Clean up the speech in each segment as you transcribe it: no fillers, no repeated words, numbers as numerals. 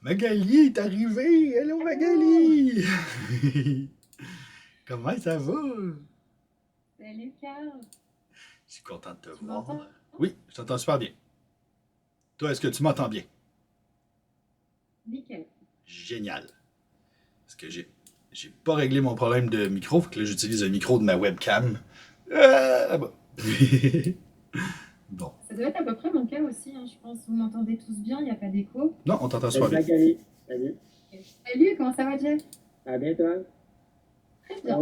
Magali est arrivée! Hello Oh, Magali! Comment ça va? salut Carl, Je suis content de te tu voir. m'entends? Oui, je t'entends super bien. Toi, est-ce que tu m'entends bien? Nickel. Génial. Parce que j'ai pas réglé mon problème de micro, fait que là j'utilise le micro de ma webcam. Bon. Bon. Ça doit être à peu près mon cas aussi, hein, je pense. Vous m'entendez tous bien, il n'y a pas d'écho. Non, on t'entend super Salut bien. Magali. Salut. Ok. Salut, comment ça va, Jeff? Ça va bien, toi? Très bien.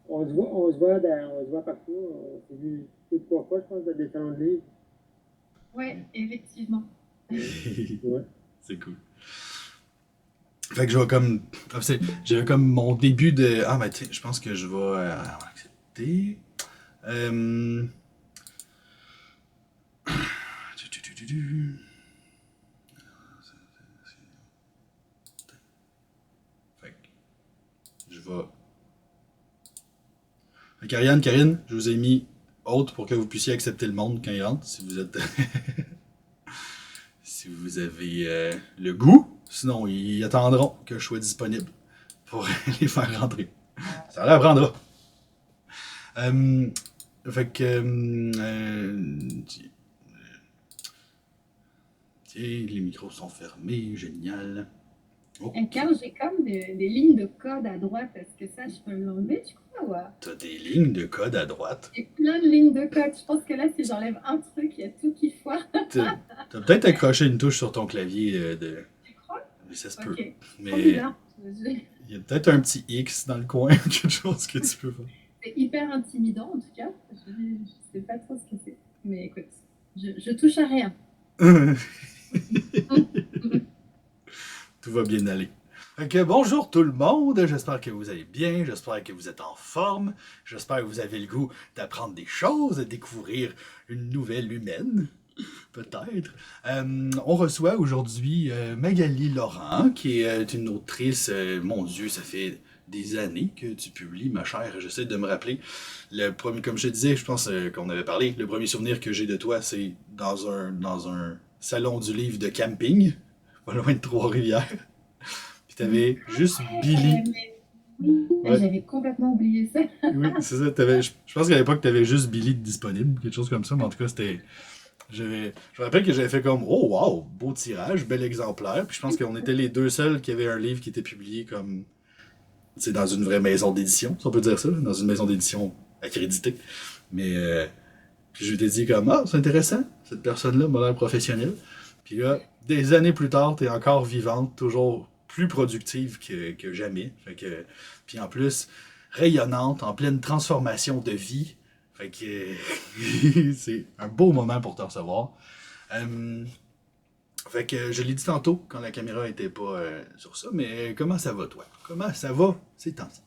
On, on se voit partout. On s'est vu deux, trois fois, je pense, dans des salons de livres. Ouais, effectivement. Ouais. Ouais. C'est cool. Fait que je vais comme. J'avais comme mon début de. Ah, ben, tu sais, je pense que je vais accepter. Euh, Fait que je vais. Fait Karine, je vous ai mis haute pour que vous puissiez accepter le monde quand il rentre, si vous êtes. Si vous avez le goût. Sinon, ils attendront que je sois disponible pour les faire rentrer. Ça leur prendra. Euh, Fait que. Tiens, les micros sont fermés, génial. Oh, Et Carl, j'ai comme des lignes de code à droite. Est-ce que ça, je peux l'enlever, tu crois? Ouais. t'as des lignes de code à droite. J'ai plein de lignes de code. Je pense que là, si j'enlève un truc, il y a tout qui foire. T'as peut-être accroché une touche sur ton clavier de. Tu crois? Mais ça se peut. Ok. Trop Mais bizarre. il y a peut-être un petit X dans le coin, quelque chose que tu peux faire. C'est hyper intimidant, en tout cas. Je sais pas trop ce que c'est. Mais écoute, je touche à rien. Tout va bien aller. Ok, bonjour tout le monde, j'espère que vous allez bien, j'espère que vous êtes en forme, j'espère que vous avez le goût d'apprendre des choses, de découvrir une nouvelle humaine, peut-être. On reçoit aujourd'hui Magali Laurent, qui est une autrice, mon Dieu, ça fait des années que tu publies, ma chère, j'essaie de me rappeler. Le premier, comme je te disais, je pense qu'on avait parlé, le premier souvenir que j'ai de toi, c'est dans un salon du livre de camping, pas loin de Trois-Rivières. Puis t'avais juste Billy. Mais oui, Ouais, j'avais complètement oublié ça. oui, c'est ça. Je pense qu'à l'époque, t'avais juste Billy disponible, quelque chose comme ça, mais en tout cas, c'était. Je me rappelle que j'avais fait comme oh wow, beau tirage, bel exemplaire. Puis je pense qu'on était les deux seuls qui avaient un livre qui était publié comme. C'est dans une vraie maison d'édition, si on peut dire ça, dans une maison d'édition accréditée. Mais puis je t'ai dit comme ah, c'est intéressant, cette personne-là m'a l'air professionnelle. Puis là, des années plus tard, t'es encore vivante, toujours plus productive que jamais. Fait que, puis en plus, rayonnante, en pleine transformation de vie. Fait que c'est un beau moment pour te recevoir. Euh, Fait que je l'ai dit tantôt quand la caméra était pas sur ça, mais comment ça va toi? Comment ça va ces temps-ci?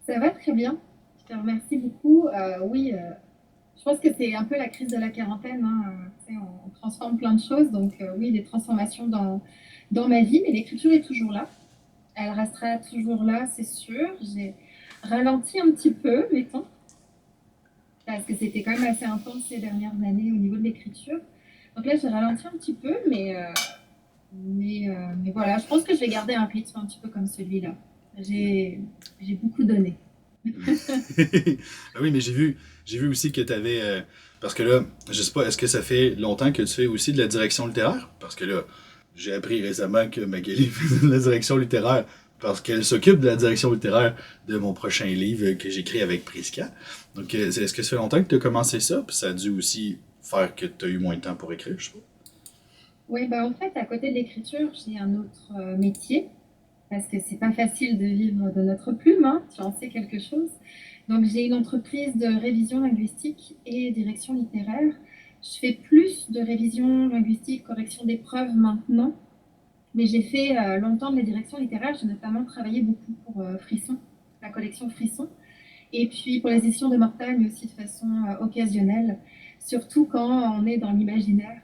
Ça va très bien. Je te remercie beaucoup. Oui, je pense que c'est un peu la crise de la quarantaine, hein. Tu sais, on transforme plein de choses. Donc, oui, des transformations dans ma vie, mais l'écriture est toujours là. Elle restera toujours là, c'est sûr. J'ai ralenti un petit peu, mettons, parce que c'était quand même assez intense ces dernières années au niveau de l'écriture. Donc là, j'ai ralenti un petit peu, mais voilà, je pense que je vais garder un rythme un petit peu comme celui-là. J'ai, j'ai beaucoup donné. Ah oui, mais j'ai vu aussi que tu avais. Parce que là, je sais pas, est-ce que ça fait longtemps que tu fais aussi de la direction littéraire? Parce que là, j'ai appris récemment que Magali faisait de la direction littéraire parce qu'elle s'occupe de la direction littéraire de mon prochain livre que j'écris avec Prisca. Donc, est-ce que ça fait longtemps que tu as commencé ça? Puis ça a dû aussi faire que tu as eu moins de temps pour écrire, je sais pas. Oui, bah en fait, à côté de l'écriture, j'ai un autre métier, parce que c'est pas facile de vivre de notre plume, hein, tu en sais quelque chose. Donc j'ai une entreprise de révision linguistique et direction littéraire. Je fais plus de révision linguistique, correction d'épreuves maintenant, mais j'ai fait longtemps de la direction littéraire. J'ai notamment travaillé beaucoup pour Frisson, la collection Frisson, et puis pour les éditions de Mortagne aussi de façon occasionnelle, surtout quand on est dans l'imaginaire.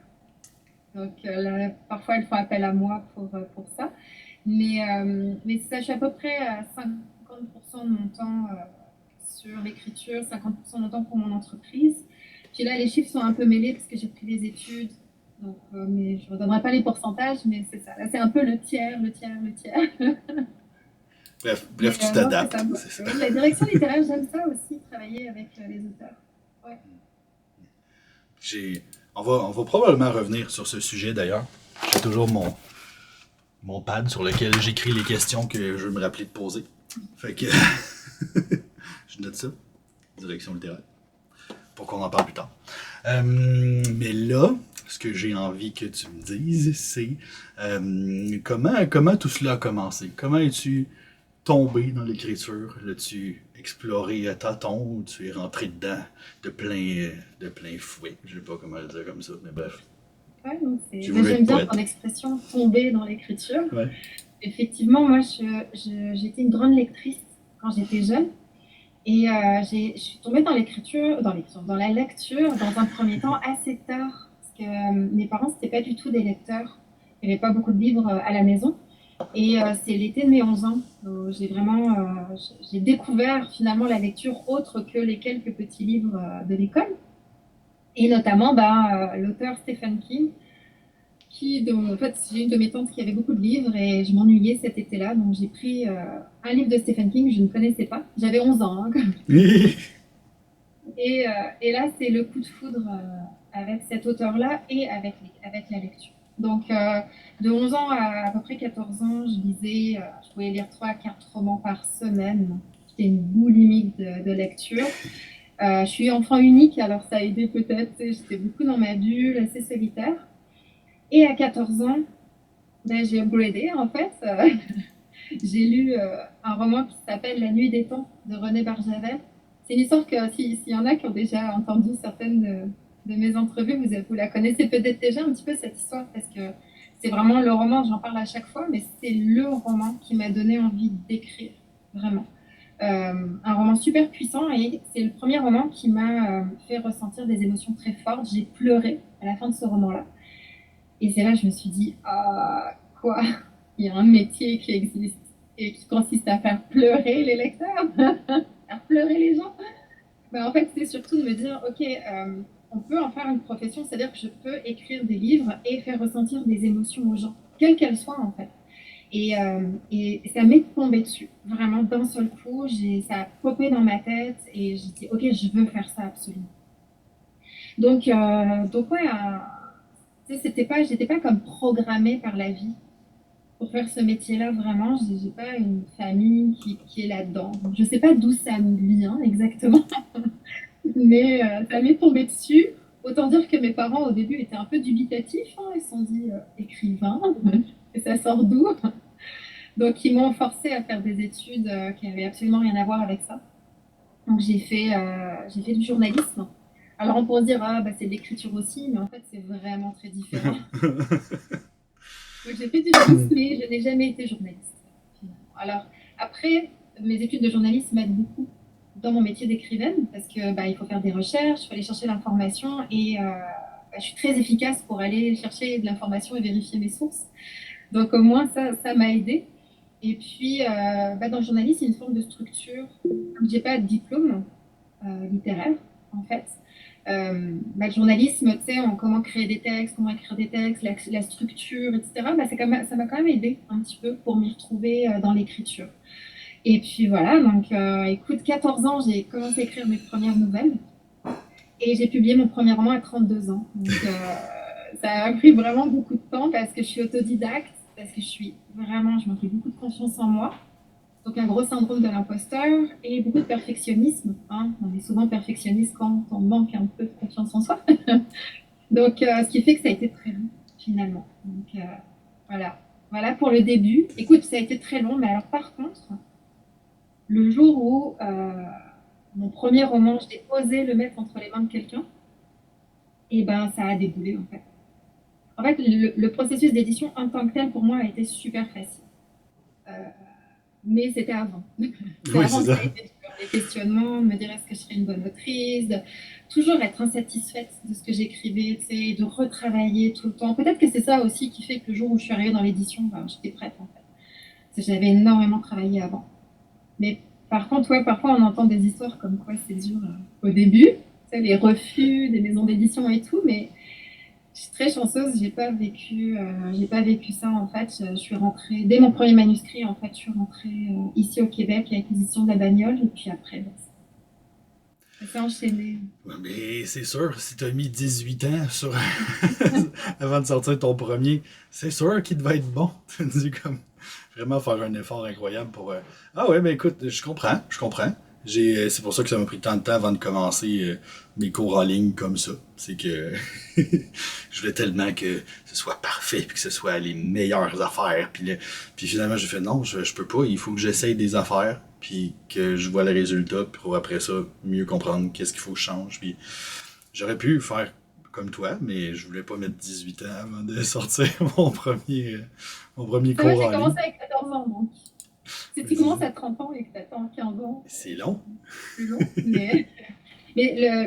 Donc là, parfois, elles font appel à moi pour ça. Mais ça, je suis à peu près à 50% de mon temps sur l'écriture, 50% de mon temps pour mon entreprise. Puis là, les chiffres sont un peu mêlés parce que j'ai pris des études Donc, mais je ne redonnerai pas les pourcentages, mais c'est ça. Là, c'est un peu le tiers, le tiers, le tiers. Mais Bref, tu non, c'est t'adaptes. ça. C'est ça. Oui, la direction littéraire, j'aime ça aussi, travailler avec les auteurs. Ouais. On va probablement revenir sur ce sujet d'ailleurs. J'ai toujours mon pad sur lequel j'écris les questions que je veux me rappeler de poser. Fait que je note ça, direction littéraire, pour qu'on en parle plus tard. Mais là, ce que j'ai envie que tu me dises, c'est comment tout cela a commencé? Comment es-tu tombé dans l'écriture? L'as-tu exploré à tâtons ou tu es rentré dedans de plein fouet? Je sais pas comment le dire comme ça, mais bref. Ouais, donc Tu voulais j'aime être bien poète. ton expression tomber dans l'écriture. Ouais. Effectivement, moi, j'étais une grande lectrice quand j'étais jeune. Et je suis tombée dans la lecture, dans un premier temps, assez tard. Parce que mes parents, c'était pas du tout des lecteurs. Il n'y avait pas beaucoup de livres à la maison. Et c'est l'été de mes 11 ans où j'ai découvert finalement la lecture autre que les quelques petits livres de l'école. Et notamment l'auteur Stephen King, en fait, j'ai une de mes tantes qui avait beaucoup de livres et je m'ennuyais cet été-là. Donc j'ai pris un livre de Stephen King, je ne connaissais pas. J'avais 11 ans, hein, et là, c'est le coup de foudre avec cet auteur-là et avec la lecture. Donc, de 11 ans à peu près 14 ans, je lisais, je pouvais lire 3 à 4 romans par semaine. J'étais une boulimique de lecture. Je suis enfant unique, alors ça a aidé peut-être. J'étais beaucoup dans ma bulle, assez solitaire. Et à 14 ans, j'ai upgradé en fait. J'ai lu un roman qui s'appelle La Nuit des Temps de René Barjavel. C'est une histoire que s'il y en a qui ont déjà entendu certaines de mes entrevues, vous la connaissez peut-être déjà un petit peu cette histoire parce que c'est vraiment le roman, j'en parle à chaque fois, mais c'est le roman qui m'a donné envie d'écrire, vraiment. Un roman super puissant et c'est le premier roman qui m'a fait ressentir des émotions très fortes. J'ai pleuré à la fin de ce roman-là. Et c'est là que je me suis dit, ah, quoi? Il y a un métier qui existe et qui consiste à faire pleurer les lecteurs, faire pleurer les gens. En fait, c'est surtout de me dire, ok, on peut en faire une profession, c'est-à-dire que je peux écrire des livres et faire ressentir des émotions aux gens, quelles qu'elles soient en fait. Et ça m'est tombé dessus, vraiment d'un seul coup, ça a popé dans ma tête et j'ai dit, ok, je veux faire ça absolument. Donc ouais, j'étais pas comme programmée par la vie pour faire ce métier-là, vraiment. J'ai pas une famille qui est là-dedans. Donc, je sais pas d'où ça me vient exactement, mais ça m'est tombé dessus. Autant dire que mes parents, au début, étaient un peu dubitatifs, hein. Ils se sont dit écrivain, et ça sort d'où? Donc, ils m'ont forcé à faire des études qui n'avaient absolument rien à voir avec ça. Donc, j'ai fait du journalisme. Alors, on pourrait se dire, ah, c'est de l'écriture aussi, mais en fait, c'est vraiment très différent. Donc, j'ai fait du journalisme, mais je n'ai jamais été journaliste, finalement. Alors, après, mes études de journalisme m'aident beaucoup dans mon métier d'écrivaine, parce que il faut faire des recherches, il faut aller chercher l'information, et je suis très efficace pour aller chercher de l'information et vérifier mes sources. Donc, au moins, ça m'a aidé. Et puis, dans le journalisme, il y a une forme de structure. Comme je n'ai pas de diplôme littéraire, en fait, le journalisme, tu sais, comment créer des textes, comment écrire des textes, la structure, etc., ça m'a quand même aidé un petit peu pour m'y retrouver dans l'écriture. Et puis voilà, donc écoute, 14 ans, j'ai commencé à écrire mes premières nouvelles et j'ai publié mon premier roman à 32 ans. Donc ça a pris vraiment beaucoup de temps parce que je suis autodidacte, parce que je manquais beaucoup de confiance en moi. Donc un gros syndrome de l'imposteur et beaucoup de perfectionnisme, hein. On est souvent perfectionniste quand on manque un peu de confiance en soi. Donc ce qui fait que ça a été très long finalement. Donc voilà pour le début. Écoute, ça a été très long, mais alors par contre, le jour où mon premier roman, j'ai osé le mettre entre les mains de quelqu'un, et ça a déboulé en fait. En fait, le processus d'édition en tant que tel pour moi a été super facile. Euh, mais c'était avant. C'est Oui, avant c'est que ça. ça ait été dur. Les questionnements, de me dire est-ce que je serais une bonne autrice, de toujours être insatisfaite de ce que j'écrivais, de retravailler tout le temps. Peut-être que c'est ça aussi qui fait que le jour où je suis arrivée dans l'édition, j'étais prête en fait. Parce que j'avais énormément travaillé avant. Mais par contre, ouais, parfois on entend des histoires comme quoi c'est dur au début, les refus des maisons d'édition et tout, mais Je suis très chanceuse, j'ai pas vécu ça en fait. Je suis rentrée dès mon premier manuscrit en fait. Je suis rentrée ici au Québec à l'acquisition de la bagnole et puis après, ben, ça s'est enchaîné. Ouais, mais c'est sûr, si t'as mis 18 ans sur avant de sortir ton premier, c'est sûr qu'il devait être bon. T'as dû comme vraiment faire un effort incroyable pour. Ah ouais, mais écoute, je comprends. C'est pour ça que ça m'a pris tant de temps avant de commencer mes cours en ligne comme ça. C'est que je voulais tellement que ce soit parfait, puis que ce soit les meilleures affaires. Puis finalement, j'ai fait non, je peux pas. Il faut que j'essaye des affaires, puis que je vois le résultat, puis pour après ça, mieux comprendre qu'est-ce qu'il faut que je change. Puis j'aurais pu faire comme toi, mais je voulais pas mettre 18 ans avant de sortir mon premier Ça, moi, cours j'ai en ligne. commencé avec 14 ans donc. Si Mais tu commences à 30 ans et que tu attends 15 ans, c'est long. c'est plus long. Mais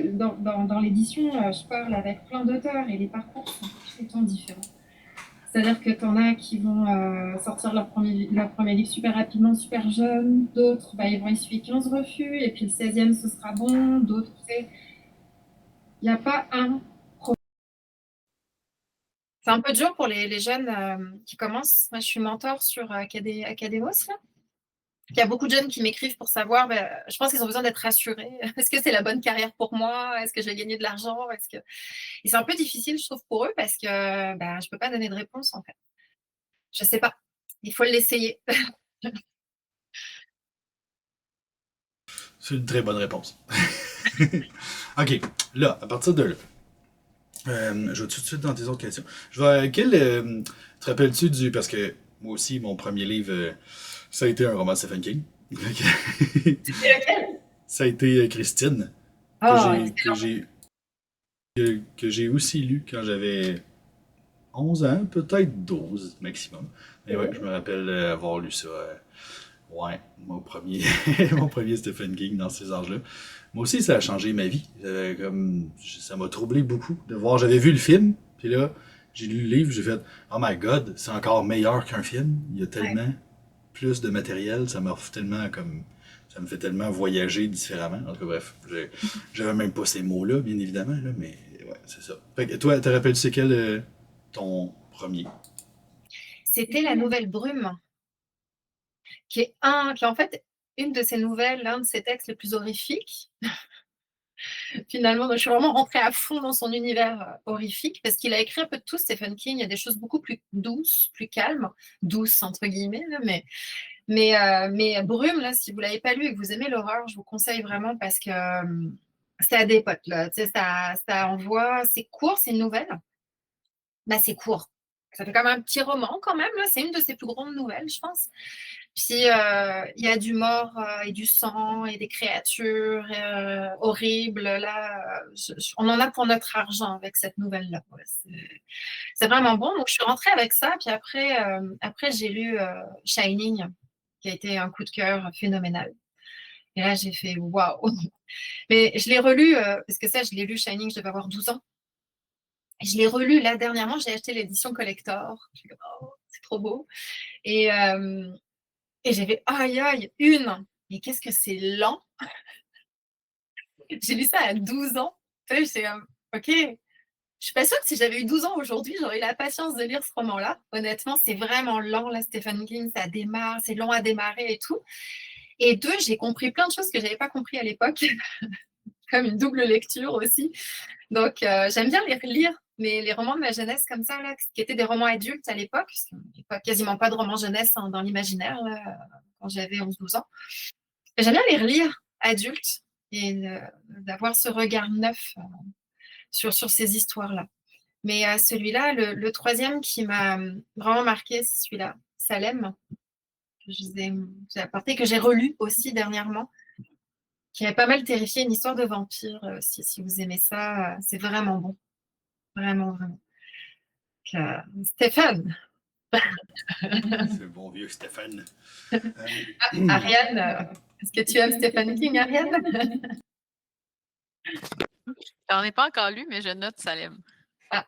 dans l'édition, je parle avec plein d'auteurs et les parcours sont complètement différents. C'est-à-dire que tu en as qui vont sortir leur premier livre super rapidement, super jeune. D'autres, bah, ils vont essuyer 15 refus et puis le 16e, ce sera bon. D'autres, tu sais, il n'y a pas un. C'est un peu dur pour les jeunes qui commencent. Moi, je suis mentor sur Academos, là. Il y a beaucoup de jeunes qui m'écrivent pour savoir, ben, je pense qu'ils ont besoin d'être rassurés. Est-ce que c'est la bonne carrière pour moi? Est-ce que je vais gagner de l'argent? Et c'est un peu difficile, je trouve, pour eux parce que ben, je ne peux pas donner de réponse, en fait. Je ne sais pas. Il faut l'essayer. C'est une très bonne réponse. Ok, là, à partir de là, je vais tout de suite dans tes autres questions. Te rappelles-tu du. Parce que moi aussi, mon premier livre, ça a été un roman de Stephen King. C'est lequel? Ça a été Christine, que Oh, j'ai que j'ai que j'ai aussi lu quand j'avais 11 ans, peut-être 12 maximum. Mais ouais, je me rappelle avoir lu ça. Ouais, mon premier, mon premier Stephen King dans ces âges-là. Moi aussi, ça a changé ma vie. Ça m'a troublé beaucoup de voir. J'avais vu le film, puis là, j'ai lu le livre, j'ai fait Oh my god, c'est encore meilleur qu'un film. Il y a ouais. tellement plus de matériel, ça me fait tellement voyager différemment. En tout cas, bref, j'avais même pas ces mots-là, bien évidemment, là, mais ouais, c'est ça. Fait que toi, te rappelles-tu c'est quel ton premier? C'était La Nouvelle Brume, qui est en fait une de ces nouvelles, l'un de ses textes les plus horrifiques. Finalement, donc, je suis vraiment rentrée à fond dans son univers horrifique parce qu'il a écrit un peu de tout, Stephen King. Il y a des choses beaucoup plus douces, plus calmes, douces entre guillemets, là, mais Brume, là, si vous ne l'avez pas lu et que vous aimez l'horreur, je vous conseille vraiment parce que c'est à des potes, là. Tu sais, ça envoie, c'est court, c'est une nouvelle. Bah, c'est court. Ça fait comme un petit roman quand même, là. C'est une de ses plus grandes nouvelles, je pense. Puis il y a du mort et du sang et des créatures horribles. Là, on en a pour notre argent avec cette nouvelle-là. Ouais, c'est vraiment bon. Donc je suis rentrée avec ça. Puis après j'ai lu Shining, qui a été un coup de cœur phénoménal. Et là j'ai fait waouh. Mais je l'ai relu parce que ça je l'ai lu Shining, je devais avoir 12 ans. Et je l'ai relu là dernièrement. J'ai acheté l'édition collector. J'ai dit, oh, c'est trop beau. Et et j'avais aïe aïe une. Mais qu'est-ce que c'est lent. J'ai lu ça à 12 ans. Tu sais, j'étais ok. Je suis pas sûre que si j'avais eu 12 ans aujourd'hui, j'aurais eu la patience de lire ce roman-là. Honnêtement, c'est vraiment lent, là, Stephen King, ça démarre, c'est long à démarrer et tout. Et deux, j'ai compris plein de choses que j'avais pas compris à l'époque, comme une double lecture aussi. Donc, j'aime bien les lire, mais les romans de ma jeunesse comme ça, là, qui étaient des romans adultes à l'époque, parce qu'il n'y a quasiment pas de romans jeunesse dans l'imaginaire, là, quand j'avais 11-12 ans. J'aime bien les relire adultes et d'avoir ce regard neuf sur ces histoires-là. Mais celui-là, le troisième qui m'a vraiment marqué, c'est celui-là, Salem, que j'ai apporté, que j'ai relu aussi dernièrement, qui a pas mal terrifié, une histoire de vampire. Si vous aimez ça, c'est vraiment bon. Vraiment, vraiment. Stéphane, C'est bon vieux Stéphane. Ariane, est-ce que tu aimes Stephen King, Ariane? J'en ai pas encore lu, mais je note Salem. Ah.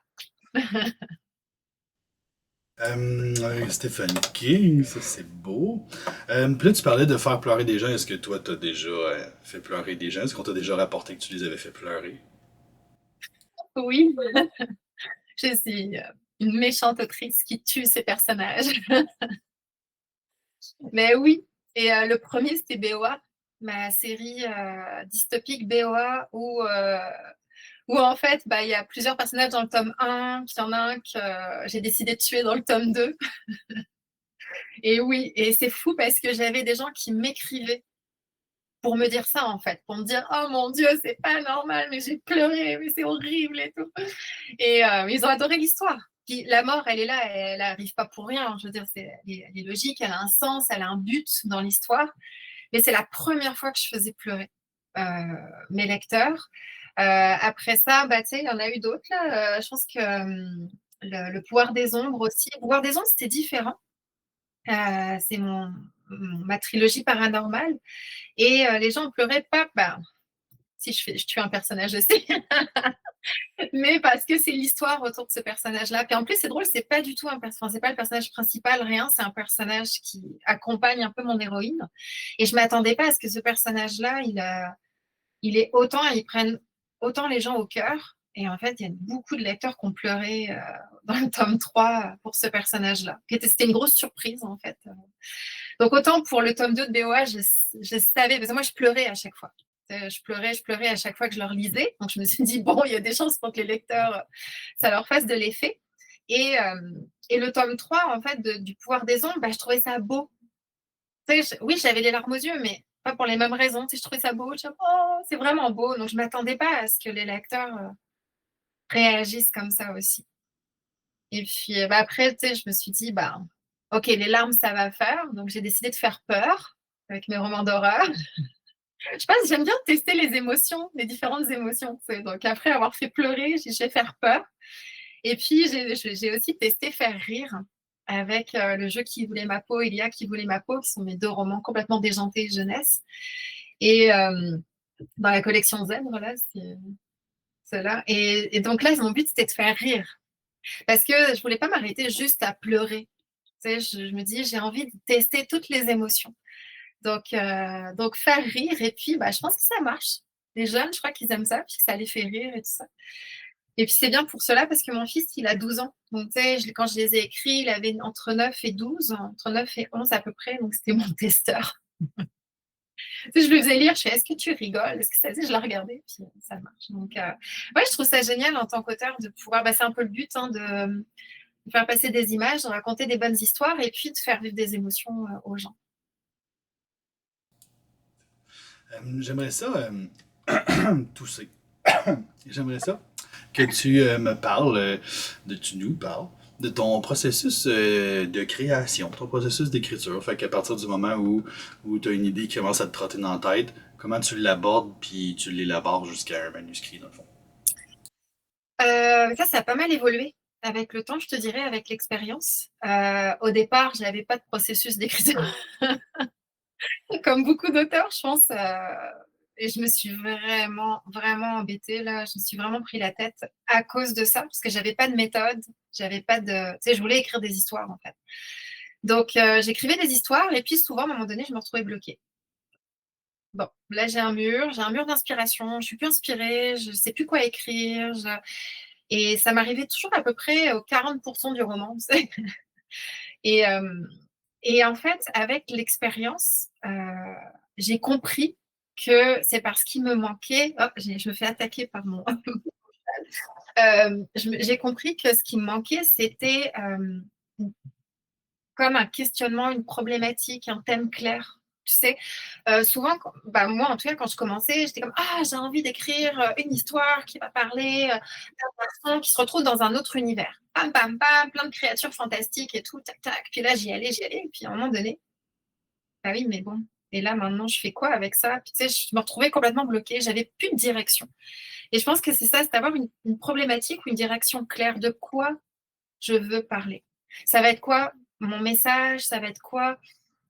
Stephen King, ça c'est beau. Puis là, tu parlais de faire pleurer des gens. Est-ce que toi, t'as déjà fait pleurer des gens? Est-ce qu'on t'a déjà rapporté que tu les avais fait pleurer? Oui. Je suis une méchante autrice qui tue ses personnages. Mais oui, et le premier, c'était BOA, ma série dystopique BOA, où en fait, il y a plusieurs personnages dans le tome 1, qu'il y en a un que j'ai décidé de tuer dans le tome 2. Et oui, et c'est fou parce que j'avais des gens qui m'écrivaient pour me dire ça, en fait, pour me dire « Oh mon Dieu, c'est pas normal, mais j'ai pleuré, mais c'est horrible et tout ». Et ils ont adoré l'histoire. Puis la mort, elle est là, elle n'arrive pas pour rien. Je veux dire, elle est logique, elle a un sens, elle a un but dans l'histoire. Mais c'est la première fois que je faisais pleurer mes lecteurs. Après ça, il y en a eu d'autres. Là. Je pense que le pouvoir des ombres aussi. Le pouvoir des ombres, c'était différent. C'est ma trilogie paranormale. Et les gens pleuraient pas. Si je tue un personnage aussi. Mais parce que c'est l'histoire autour de ce personnage-là. Puis en plus, c'est drôle, c'est pas du tout c'est pas le personnage principal, rien. C'est un personnage qui accompagne un peu mon héroïne. Et je m'attendais pas à ce que ce personnage-là, il prenne autant les gens au cœur. Et en fait, il y a beaucoup de lecteurs qui ont pleuré dans le tome 3 pour ce personnage-là. C'était une grosse surprise, en fait. Donc, autant pour le tome 2 de BOA, je savais, parce que moi, je pleurais à chaque fois. Je pleurais à chaque fois que je leur lisais. Donc, je me suis dit, bon, il y a des chances pour que les lecteurs, ça leur fasse de l'effet. Et le tome 3, en fait, du pouvoir des ombres, je trouvais ça beau. Oui, j'avais les larmes aux yeux, mais pas pour les mêmes raisons. Je trouvais ça beau. Oh, c'est vraiment beau. Donc, je ne m'attendais pas à ce que les lecteurs réagissent comme ça aussi. Et puis, après, je me suis dit, ok, les larmes, ça va faire. Donc, j'ai décidé de faire peur avec mes romans d'horreur. Je sais pas, j'aime bien tester les émotions, les différentes émotions. Donc, après avoir fait pleurer, j'ai fait faire peur. Et puis, j'ai aussi testé faire rire avec le jeu Qui voulait ma peau, Ilia Qui voulait ma peau, qui sont mes 2 romans complètement déjantés jeunesse. Et dans la collection Zèbre, là, c'est cela. Et donc là, mon but, c'était de faire rire. Parce que je voulais pas m'arrêter juste à pleurer. Je me dis, j'ai envie de tester toutes les émotions. Donc faire rire. Et puis, je pense que ça marche. Les jeunes, je crois qu'ils aiment ça, puis que ça les fait rire et tout ça. Et puis, c'est bien pour cela parce que mon fils, il a 12 ans. Donc, quand je les ai écrits, il avait entre 9 et 12, entre 9 et 11 à peu près. Donc, c'était mon testeur. Je lui faisais lire, je fais, est-ce que tu rigoles? Est-ce que ça dit? Je la regardais, puis ça marche. Donc, je trouve ça génial en tant qu'auteur de pouvoir, c'est un peu le but de faire passer des images, de raconter des bonnes histoires et puis de faire vivre des émotions aux gens. J'aimerais ça tousser. J'aimerais ça que tu me parles, tu nous parles de ton processus de création, ton processus d'écriture. Fait qu'à partir du moment où tu as une idée qui commence à te trotter dans la tête, comment tu l'abordes puis tu l'élabores jusqu'à un manuscrit, dans le fond. Ça a pas mal évolué avec le temps, je te dirais, avec l'expérience. Au départ, je n'avais pas de processus d'écriture. Comme beaucoup d'auteurs, je pense. Et je me suis vraiment, vraiment embêtée. Là. Je me suis vraiment pris la tête à cause de ça, parce que je n'avais pas de méthode. J'avais pas de... je voulais écrire des histoires, en fait. Donc, j'écrivais des histoires, et puis souvent, à un moment donné, je me retrouvais bloquée. Bon, là, j'ai un mur d'inspiration. Je ne suis plus inspirée, je ne sais plus quoi écrire. Et ça m'arrivait toujours à peu près aux 40% du roman. Et en fait, avec l'expérience, j'ai compris que c'est parce qu'il me manquait. Oh, je me fais attaquer par mon. J'ai compris que ce qui me manquait, c'était comme un questionnement, une problématique, un thème clair. Tu sais, souvent, moi, en tout cas, quand je commençais, j'étais comme j'ai envie d'écrire une histoire qui va parler d'un garçon qui se retrouve dans un autre univers. Pam, pam, pam, plein de créatures fantastiques et tout, tac, tac. Puis là, j'y allais. Et puis à un moment donné, oui, mais bon. Et là, maintenant, je fais quoi avec ça? Puis, tu sais, je me retrouvais complètement bloquée. J'avais plus de direction. Et je pense que c'est ça, c'est d'avoir une problématique ou une direction claire de quoi je veux parler. Ça va être quoi mon message? Ça va être quoi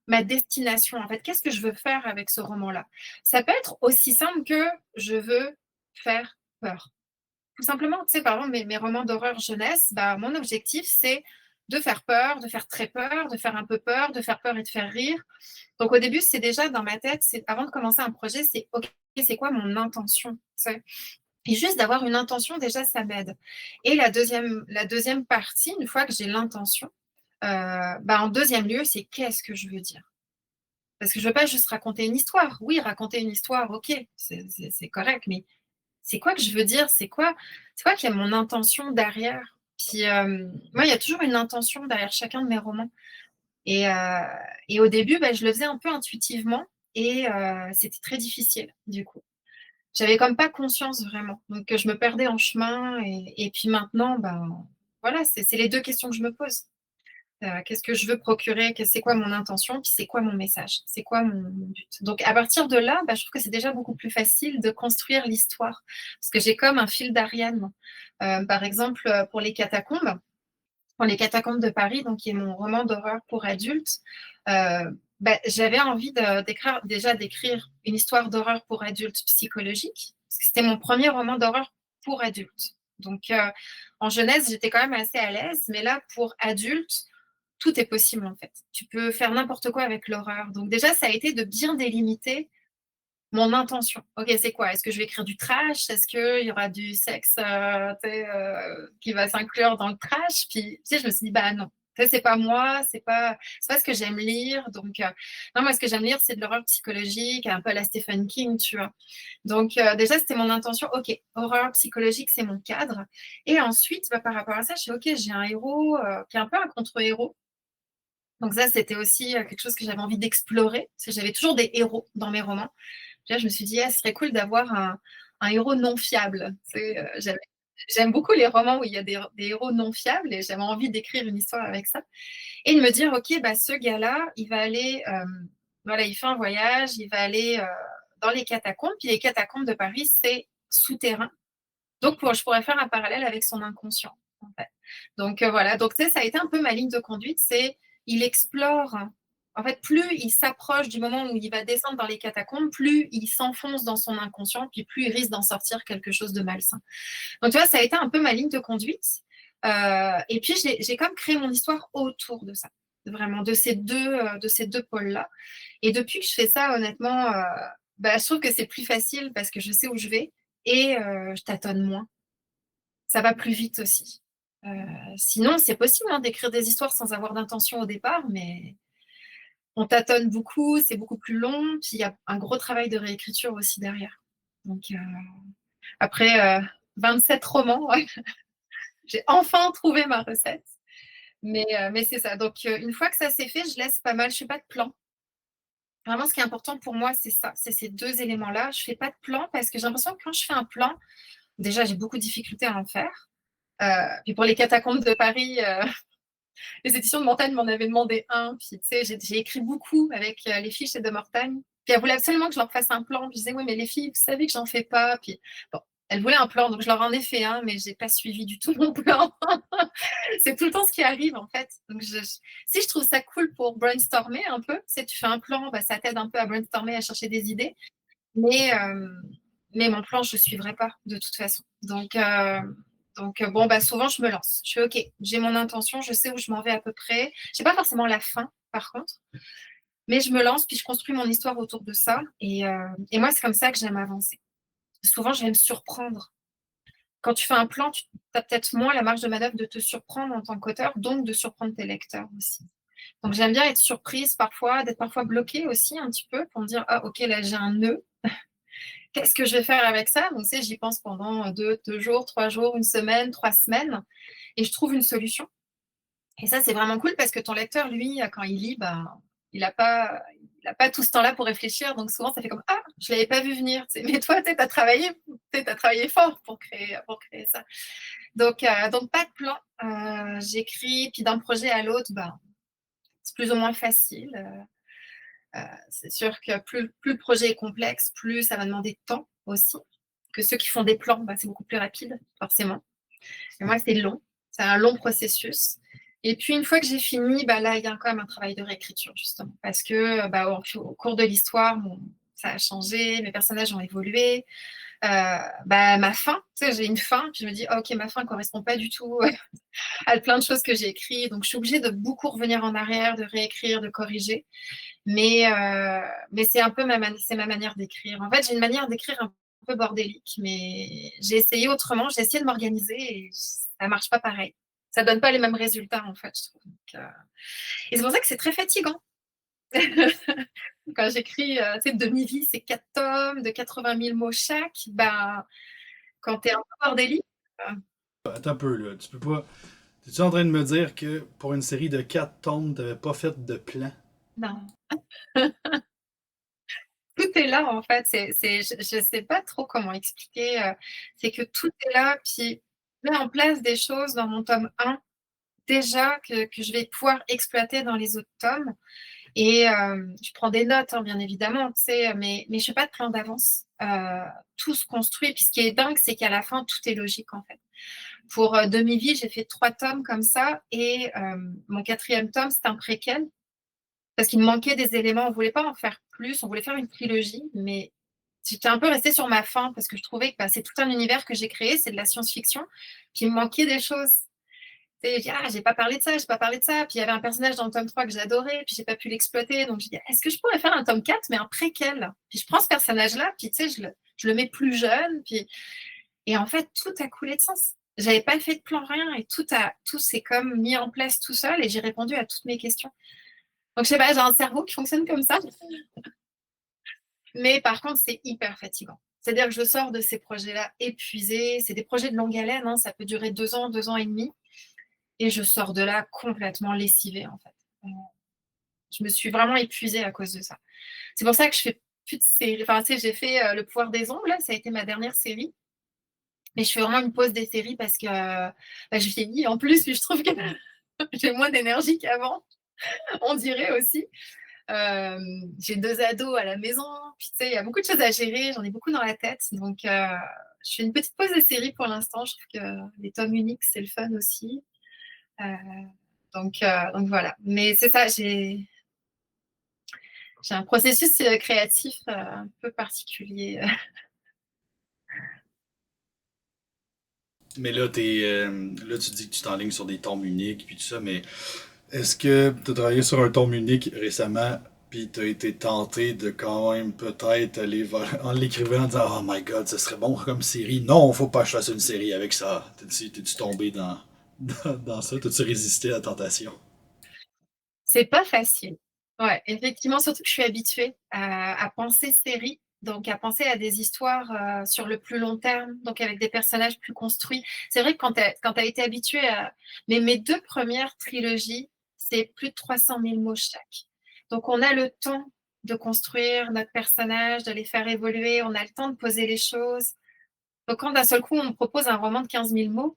ma destination? En fait, qu'est-ce que je veux faire avec ce roman-là? Ça peut être aussi simple que je veux faire peur. Tout simplement, tu sais, par exemple, mes romans d'horreur jeunesse, mon objectif, c'est de faire peur, de faire très peur, de faire un peu peur, de faire peur et de faire rire. Donc, au début, c'est déjà dans ma tête, avant de commencer un projet, c'est OK, c'est quoi mon intention, tu sais? Et juste d'avoir une intention, déjà, ça m'aide. Et la deuxième partie, une fois que j'ai l'intention, en deuxième lieu, c'est qu'est-ce que je veux dire? Parce que je ne veux pas juste raconter une histoire. Oui, raconter une histoire, ok, c'est correct, mais c'est quoi que je veux dire? C'est quoi qui est mon intention derrière? Puis moi, il y a toujours une intention derrière chacun de mes romans. Et au début, je le faisais un peu intuitivement et c'était très difficile, du coup. J'avais comme pas conscience vraiment. Donc, je me perdais en chemin. Et puis maintenant, voilà, c'est les deux questions que je me pose. Qu'est-ce que je veux procurer? C'est quoi mon intention? Puis c'est quoi mon message? C'est quoi mon but? Donc, à partir de là, je trouve que c'est déjà beaucoup plus facile de construire l'histoire. Parce que j'ai comme un fil d'Ariane. Par exemple, pour les catacombes de Paris, donc qui est mon roman d'horreur pour adultes, j'avais envie d'écrire une histoire d'horreur pour adultes psychologique, parce que c'était mon premier roman d'horreur pour adultes. Donc, en jeunesse, j'étais quand même assez à l'aise, mais là, pour adultes, tout est possible en fait. Tu peux faire n'importe quoi avec l'horreur. Donc déjà, ça a été de bien délimiter mon intention. Ok, c'est quoi? Est-ce que je vais écrire du trash? Est-ce qu'il y aura du sexe qui va s'inclure dans le trash? Puis, je me suis dit, non. C'est pas moi, c'est pas ce que j'aime lire. Donc, non, moi, ce que j'aime lire, c'est de l'horreur psychologique, un peu à la Stephen King, tu vois. Donc, déjà, c'était mon intention. Ok, horreur psychologique, c'est mon cadre. Et ensuite, par rapport à ça, je suis ok, j'ai un héros qui est un peu un contre-héros. Donc ça, c'était aussi quelque chose que j'avais envie d'explorer, parce que j'avais toujours des héros dans mes romans. Là, je me suis dit, ce serait cool d'avoir un héros non fiable. J'aime beaucoup les romans où il y a des héros non fiables et j'avais envie d'écrire une histoire avec ça. Et de me dire, ok, ce gars-là, il va aller, il fait un voyage, il va aller dans les catacombes. Puis les catacombes de Paris, c'est souterrain. Donc, je pourrais faire un parallèle avec son inconscient, en fait. Donc, voilà. Donc, ça a été un peu ma ligne de conduite. Il explore. En fait, plus il s'approche du moment où il va descendre dans les catacombes, plus il s'enfonce dans son inconscient, puis plus il risque d'en sortir quelque chose de malsain. Donc, tu vois, ça a été un peu ma ligne de conduite. Et puis, j'ai comme créé mon histoire autour de ça, vraiment, de ces deux pôles-là. Et depuis que je fais ça, honnêtement, je trouve que c'est plus facile parce que je sais où je vais et je tâtonne moins. Ça va plus vite aussi. Sinon, c'est possible d'écrire des histoires sans avoir d'intention au départ, mais on tâtonne beaucoup, c'est beaucoup plus long, puis il y a un gros travail de réécriture aussi derrière. Donc, après 27 romans, ouais, j'ai enfin trouvé ma recette. Mais c'est ça. Donc, une fois que ça s'est fait, je laisse pas mal. Je ne fais pas de plan. Vraiment, ce qui est important pour moi, c'est ça. C'est ces deux éléments-là. Je ne fais pas de plan parce que j'ai l'impression que quand je fais un plan, déjà, j'ai beaucoup de difficultés à en faire. Puis pour les catacombes de Paris, les éditions de Mortagne m'en avaient demandé un. Puis, tu sais, j'ai écrit beaucoup avec les filles chez de Mortagne. Puis, elles voulaient absolument que je leur fasse un plan. Puis, je disais, oui, mais les filles, vous savez que j'en fais pas. Puis, bon, elles voulaient un plan. Donc, je leur en ai fait un, mais je n'ai pas suivi du tout mon plan. C'est tout le temps ce qui arrive, en fait. Donc, si je trouve ça cool pour brainstormer un peu, tu fais un plan, ça t'aide un peu à brainstormer, à chercher des idées. Mais mon plan, je ne suivrai pas, de toute façon. Donc, souvent, je me lance. Je fais, OK, j'ai mon intention, je sais où je m'en vais à peu près. Je n'ai pas forcément la fin, par contre. Mais je me lance, puis je construis mon histoire autour de ça. Et moi, c'est comme ça que j'aime avancer. Souvent, je vais me surprendre. Quand tu fais un plan, tu as peut-être moins la marge de manœuvre de te surprendre en tant qu'auteur, donc de surprendre tes lecteurs aussi. Donc, j'aime bien être surprise parfois, d'être parfois bloquée aussi un petit peu pour me dire, OK, là, j'ai un nœud. Qu'est-ce que je vais faire avec ça? Donc, j'y pense pendant 2 jours, 3 jours, 1 semaine, 3 semaines, et je trouve une solution. Et ça, c'est vraiment cool parce que ton lecteur, lui, quand il lit, il n'a pas tout ce temps-là pour réfléchir. Donc, souvent, ça fait comme, je ne l'avais pas vu venir. Mais toi, tu as travaillé fort pour créer ça. Donc, pas de plan. J'écris, puis d'un projet à l'autre, c'est plus ou moins facile. C'est sûr que plus le projet est complexe, plus ça va demander de temps aussi. Que ceux qui font des plans, c'est beaucoup plus rapide, forcément. Et moi, c'est long. C'est un long processus. Et puis, une fois que j'ai fini, là, il y a quand même un travail de réécriture, justement. Parce que au cours de l'histoire, ça a changé, mes personnages ont évolué. Ma fin, j'ai une fin, puis je me dis, OK, ma fin ne correspond pas du tout à plein de choses que j'ai écrites. Donc, je suis obligée de beaucoup revenir en arrière, de réécrire, de corriger. Mais c'est un peu ma manière d'écrire. En fait, j'ai une manière d'écrire un un peu bordélique, mais j'ai essayé autrement, j'ai essayé de m'organiser et ça marche pas pareil. Ça donne pas les mêmes résultats, en fait, je trouve. Et c'est pour ça que c'est très fatigant. Quand j'écris, tu sais, Demi-vie, c'est 4 tomes de 80 000 mots chaque. Ben, quand t'es un peu bordélique, Attends un peu, là. Tu peux pas. T'es-tu en train de me dire que pour une série de 4 tomes, t'avais pas fait de plan? non. Tout est là, en fait. Je sais pas trop comment expliquer. C'est que tout est là, puis je mets en place des choses dans mon tome 1 déjà que je vais pouvoir exploiter dans les autres tomes. Et je prends des notes, hein, bien évidemment, tu sais, mais je fais pas de plan d'avance. Tout se construit. Puis ce qui est dingue, c'est qu'à la fin, tout est logique, en fait. Pour Demi-vie, j'ai fait 3 tomes comme ça. Et mon 4e tome, c'est un préquel. Parce qu'il me manquait des éléments. On voulait pas en faire plus. On voulait faire une trilogie. Mais j'étais un peu restée sur ma faim parce que je trouvais que bah, c'est tout un univers que j'ai créé. C'est de la science-fiction. Puis il me manquait des choses. Et je dis, ah, j'ai pas parlé de ça, j'ai pas parlé de ça. Puis il y avait un personnage dans le tome 3 que j'adorais, puis j'ai pas pu l'exploiter. Donc je dis, est-ce que je pourrais faire un tome 4, mais un préquel? Puis je prends ce personnage-là, puis tu sais, je le mets plus jeune. Puis... Et en fait, tout a coulé de sens. J'avais pas fait de plan, rien, et tout s'est comme mis en place tout seul, et j'ai répondu à toutes mes questions. Donc je sais pas, j'ai un cerveau qui fonctionne comme ça. Mais par contre, c'est hyper fatigant. C'est-à-dire que je sors de ces projets-là épuisés. C'est des projets de longue haleine, hein, ça peut durer 2 ans et demi. Et je sors de là complètement lessivée, en fait. Je me suis vraiment épuisée à cause de ça. C'est pour ça que je fais plus de séries. Enfin, tu sais, j'ai fait Le Pouvoir des Ombres, là, ça a été ma dernière série. Mais je fais vraiment une pause des séries parce que bah, je vieillis en plus, puis je trouve que j'ai moins d'énergie qu'avant, on dirait aussi. J'ai 2 ados à la maison, puis tu sais, il y a beaucoup de choses à gérer, j'en ai beaucoup dans la tête. Donc, je fais une petite pause des séries pour l'instant. Je trouve que les tomes uniques, c'est le fun aussi. Donc voilà. Mais c'est ça, j'ai un processus créatif un peu particulier. Mais là, là, tu dis que tu t'enlignes sur des tomes uniques, puis tout ça, mais est-ce que tu as travaillé sur un tome unique récemment, puis tu as été tenté de quand même peut-être aller en l'écrivant en disant Oh my god, ce serait bon comme série. Non, faut pas que je fasse une série avec ça. T'es-tu tombé dans ça? T'as-tu résisté à la tentation? C'est pas facile. Ouais, effectivement, surtout que je suis habituée à penser série, donc à penser à des histoires sur le plus long terme, donc avec des personnages plus construits. C'est vrai que quand tu as été habitué à... Mais mes 2 premières trilogies, c'est plus de 300 000 mots chaque. Donc on a le temps de construire notre personnage, de les faire évoluer, on a le temps de poser les choses. Donc quand d'un seul coup on me propose un roman de 15 000 mots,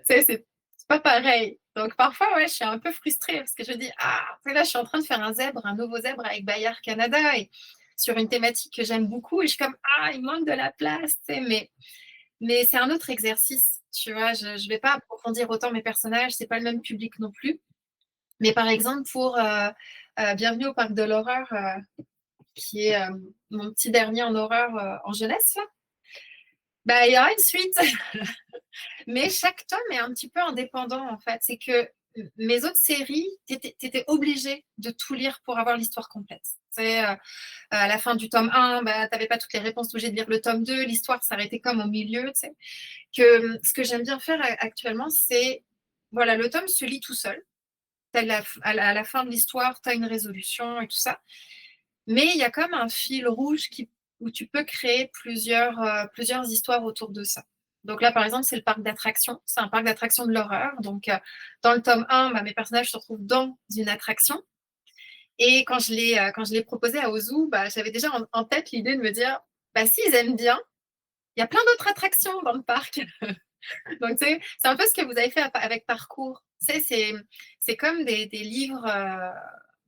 c'est pas pareil. Donc parfois, ouais, je suis un peu frustrée parce que je dis, ah, là, je suis en train de faire un nouveau zèbre avec Bayard Canada et sur une thématique que j'aime beaucoup et je suis comme, ah, il manque de la place, tu sais, mais c'est un autre exercice, tu vois, je ne vais pas approfondir autant mes personnages, c'est pas le même public non plus. Mais par exemple, pour Bienvenue au Parc de l'Horreur, qui est mon petit dernier en horreur en jeunesse, là, bah, il y aura une suite. Mais chaque tome est un petit peu indépendant, en fait. C'est que mes autres séries, tu étais obligé de tout lire pour avoir l'histoire complète. À la fin du tome 1, bah, tu n'avais pas toutes les réponses, tu obligé de lire le tome 2, l'histoire s'arrêtait comme au milieu. Ce que j'aime bien faire actuellement, c'est, voilà, le tome se lit tout seul. À la fin de l'histoire, tu as une résolution et tout ça. Mais il y a comme un fil rouge où tu peux créer plusieurs histoires autour de ça. Donc là, par exemple, c'est le parc d'attractions. C'est un parc d'attractions de l'horreur. Donc, dans le tome 1, bah, mes personnages se retrouvent dans une attraction. Et quand je l'ai proposé à Ozu, bah, j'avais déjà en tête l'idée de me dire, bah, s'ils aiment bien, il y a plein d'autres attractions dans le parc. Donc, c'est un peu ce que vous avez fait avec Parcours. C'est comme des livres,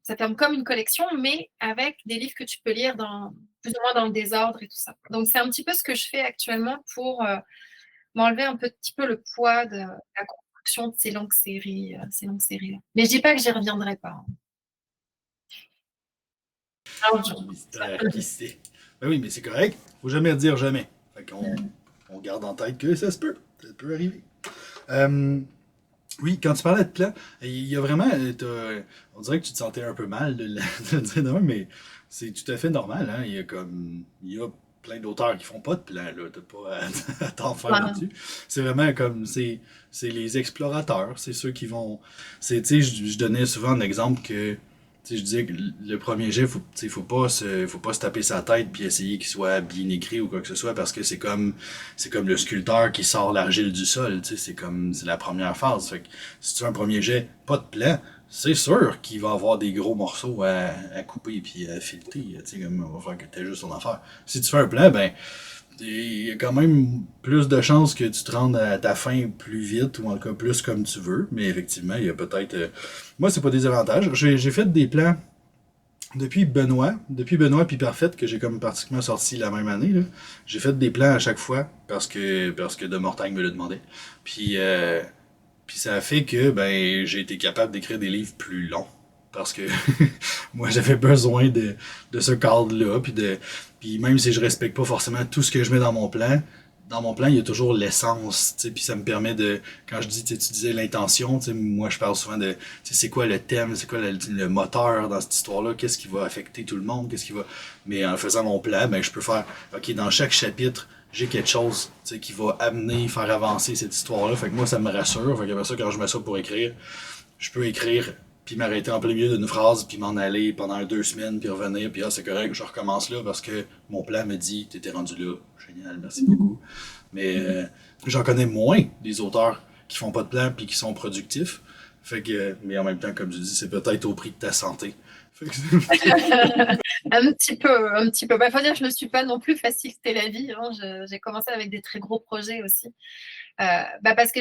ça ferme comme une collection, mais avec des livres que tu peux lire plus ou moins dans le désordre et tout ça. Donc, c'est un petit peu ce que je fais actuellement pour m'enlever un petit peu le poids de la construction de ces longues séries-là. Mais je dis pas que j'y reviendrai pas. Mystère, qui sait? Ben oui, mais c'est correct. Faut jamais dire jamais. Fait qu'on on garde en tête que ça se peut. Ça peut arriver. Oui, quand tu parlais de plan, il y a vraiment. On dirait que tu te sentais un peu mal de le dire de même, mais c'est tout à fait normal. Hein? Il y a plein d'auteurs qui font pas de plan, là. T'as pas à t'en faire Ouais. là-dessus. C'est vraiment comme, c'est les explorateurs, c'est ceux qui vont, tu sais, je donnais souvent un exemple que, tu sais, je disais que le premier jet, tu sais, faut pas se taper sa tête puis essayer qu'il soit bien écrit ou quoi que ce soit parce que c'est comme le sculpteur qui sort l'argile du sol, tu sais, c'est la première phase. Fait que si tu fais un premier jet, pas de plan, c'est sûr qu'il va avoir des gros morceaux à couper puis à fileter, tu sais, comme on va faire que t'aies juste ton affaire. Si tu fais un plan, ben, il y a quand même plus de chances que tu te rendes à ta fin plus vite ou en tout cas plus comme tu veux, mais effectivement, il y a peut-être. Moi, c'est pas des avantages. J'ai fait des plans depuis Benoît puis Parfait que j'ai comme pratiquement sorti la même année. Là. J'ai fait des plans à chaque fois parce que De Mortagne me le demandait. Puis ça a fait que ben j'ai été capable d'écrire des livres plus longs parce que moi j'avais besoin de ce cadre-là puis même si je respecte pas forcément tout ce que je mets dans mon plan il y a toujours l'essence, tu sais, puis ça me permet de quand je dis tu disais l'intention, tu sais, moi je parle souvent de tu sais, c'est quoi le thème, c'est quoi le moteur dans cette histoire-là, qu'est-ce qui va affecter tout le monde, qu'est-ce qui va mais en faisant mon plan, ben je peux faire OK, dans chaque chapitre j'ai quelque chose tu sais, qui va amener, faire avancer cette histoire-là. Fait que moi, ça me rassure. Fait que après ça, quand je mets ça pour écrire, je peux écrire, puis m'arrêter en plein milieu d'une phrase, puis m'en aller pendant 2 semaines, puis revenir, puis c'est correct, je recommence là parce que mon plan me dit, t'étais rendu là. Génial, merci beaucoup. Mais j'en connais moins des auteurs qui font pas de plan puis qui sont productifs. Fait que, mais en même temps, comme je dis, c'est peut-être au prix de ta santé. Fait que Un petit peu, un petit peu. Bah, faut dire que je ne me suis pas non plus facilité la vie. Hein. J'ai commencé avec des très gros projets aussi. Parce que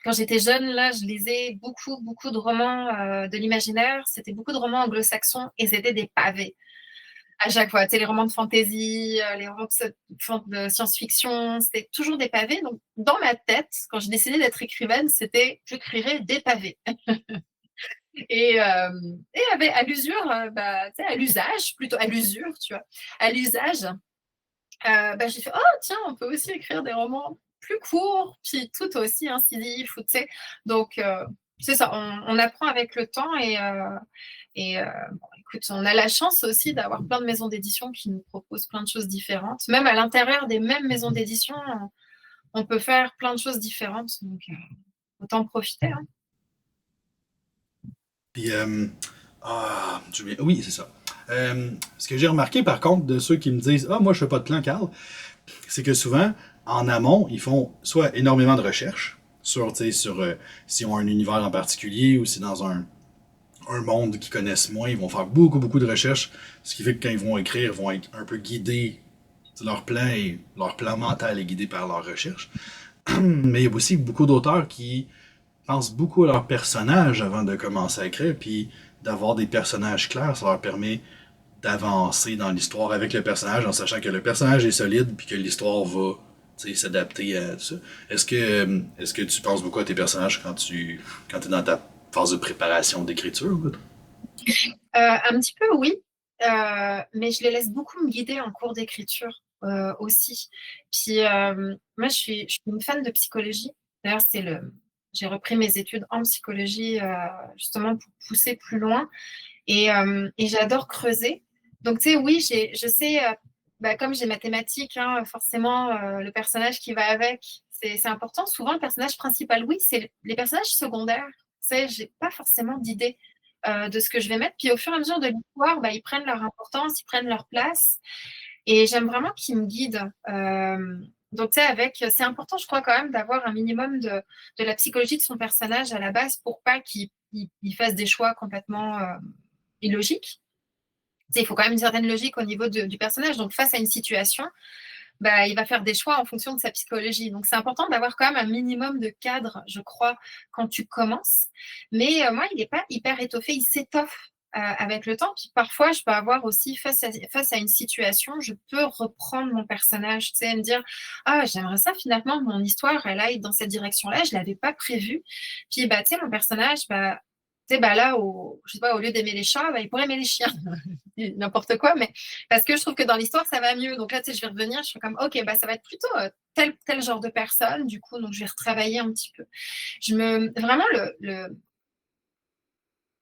quand j'étais jeune, là, je lisais beaucoup, beaucoup de romans de l'imaginaire. C'était beaucoup de romans anglo-saxons et c'était des pavés. À chaque fois, tu sais, les romans de fantasy, les romans de science-fiction, c'était toujours des pavés. Donc, dans ma tête, quand j'ai décidé d'être écrivaine, c'était j'écrirais des pavés. Et à l'usure, tu sais, à l'usage, plutôt à l'usure, tu vois, à l'usage, j'ai fait, oh tiens, on peut aussi écrire des romans plus courts, puis tout aussi incisifs, tu sais. Donc, c'est ça, on apprend avec le temps bon, écoute, on a la chance aussi d'avoir plein de maisons d'édition qui nous proposent plein de choses différentes. Même à l'intérieur des mêmes maisons d'édition, on peut faire plein de choses différentes. Donc, autant en profiter. Hein. Puis, oui, c'est ça. Ce que j'ai remarqué par contre de ceux qui me disent moi je fais pas de plan, Carl, c'est que souvent, en amont, ils font soit énormément de recherches sur, s'ils ont un univers en particulier ou si dans un monde qu'ils connaissent moins, ils vont faire beaucoup, beaucoup de recherches, ce qui fait que quand ils vont écrire, ils vont être un peu guidés. Leur plan mental est guidé par leur recherche. Mais il y a aussi beaucoup d'auteurs qui pensent beaucoup à leurs personnages avant de commencer à écrire, puis d'avoir des personnages clairs, ça leur permet d'avancer dans l'histoire avec le personnage en sachant que le personnage est solide puis que l'histoire va s'adapter à tout ça. Est-ce que tu penses beaucoup à tes personnages quand es dans ta phase de préparation d'écriture? Un petit peu, oui. Mais je les laisse beaucoup me guider en cours d'écriture aussi. Puis moi, je suis une fan de psychologie. D'ailleurs, j'ai repris mes études en psychologie justement pour pousser plus loin. Et j'adore creuser. Donc, tu sais, oui, je sais, comme j'ai mathématiques, hein, forcément, le personnage qui va avec, c'est important. Souvent, le personnage principal, oui, c'est les personnages secondaires. Tu sais, j'ai pas forcément d'idée de ce que je vais mettre. Puis au fur et à mesure de l'histoire, ils prennent leur importance, ils prennent leur place. Et j'aime vraiment qu'ils me guident. Donc, tu sais, c'est important, je crois, quand même, d'avoir un minimum de la psychologie de son personnage à la base pour pas qu'il fasse des choix complètement illogiques. Tu sais, il faut quand même une certaine logique au niveau du personnage. Donc, face à une situation, il va faire des choix en fonction de sa psychologie. Donc, c'est important d'avoir quand même un minimum de cadre, je crois, quand tu commences. Mais moi, il n'est pas hyper étoffé, il s'étoffe avec le temps. Puis parfois, je peux avoir aussi, face à une situation, je peux reprendre mon personnage, tu sais, et me dire « Ah, j'aimerais ça, finalement, mon histoire, elle aille dans cette direction-là, je ne l'avais pas prévu. » Puis, tu sais, mon personnage, tu sais, là, je sais pas, au lieu d'aimer les chats, il pourrait aimer les chiens. N'importe quoi, mais parce que je trouve que dans l'histoire, ça va mieux. Donc là, tu sais, je vais revenir, je suis comme, ok, ça va être plutôt tel genre de personne, du coup, donc je vais retravailler un petit peu. Vraiment,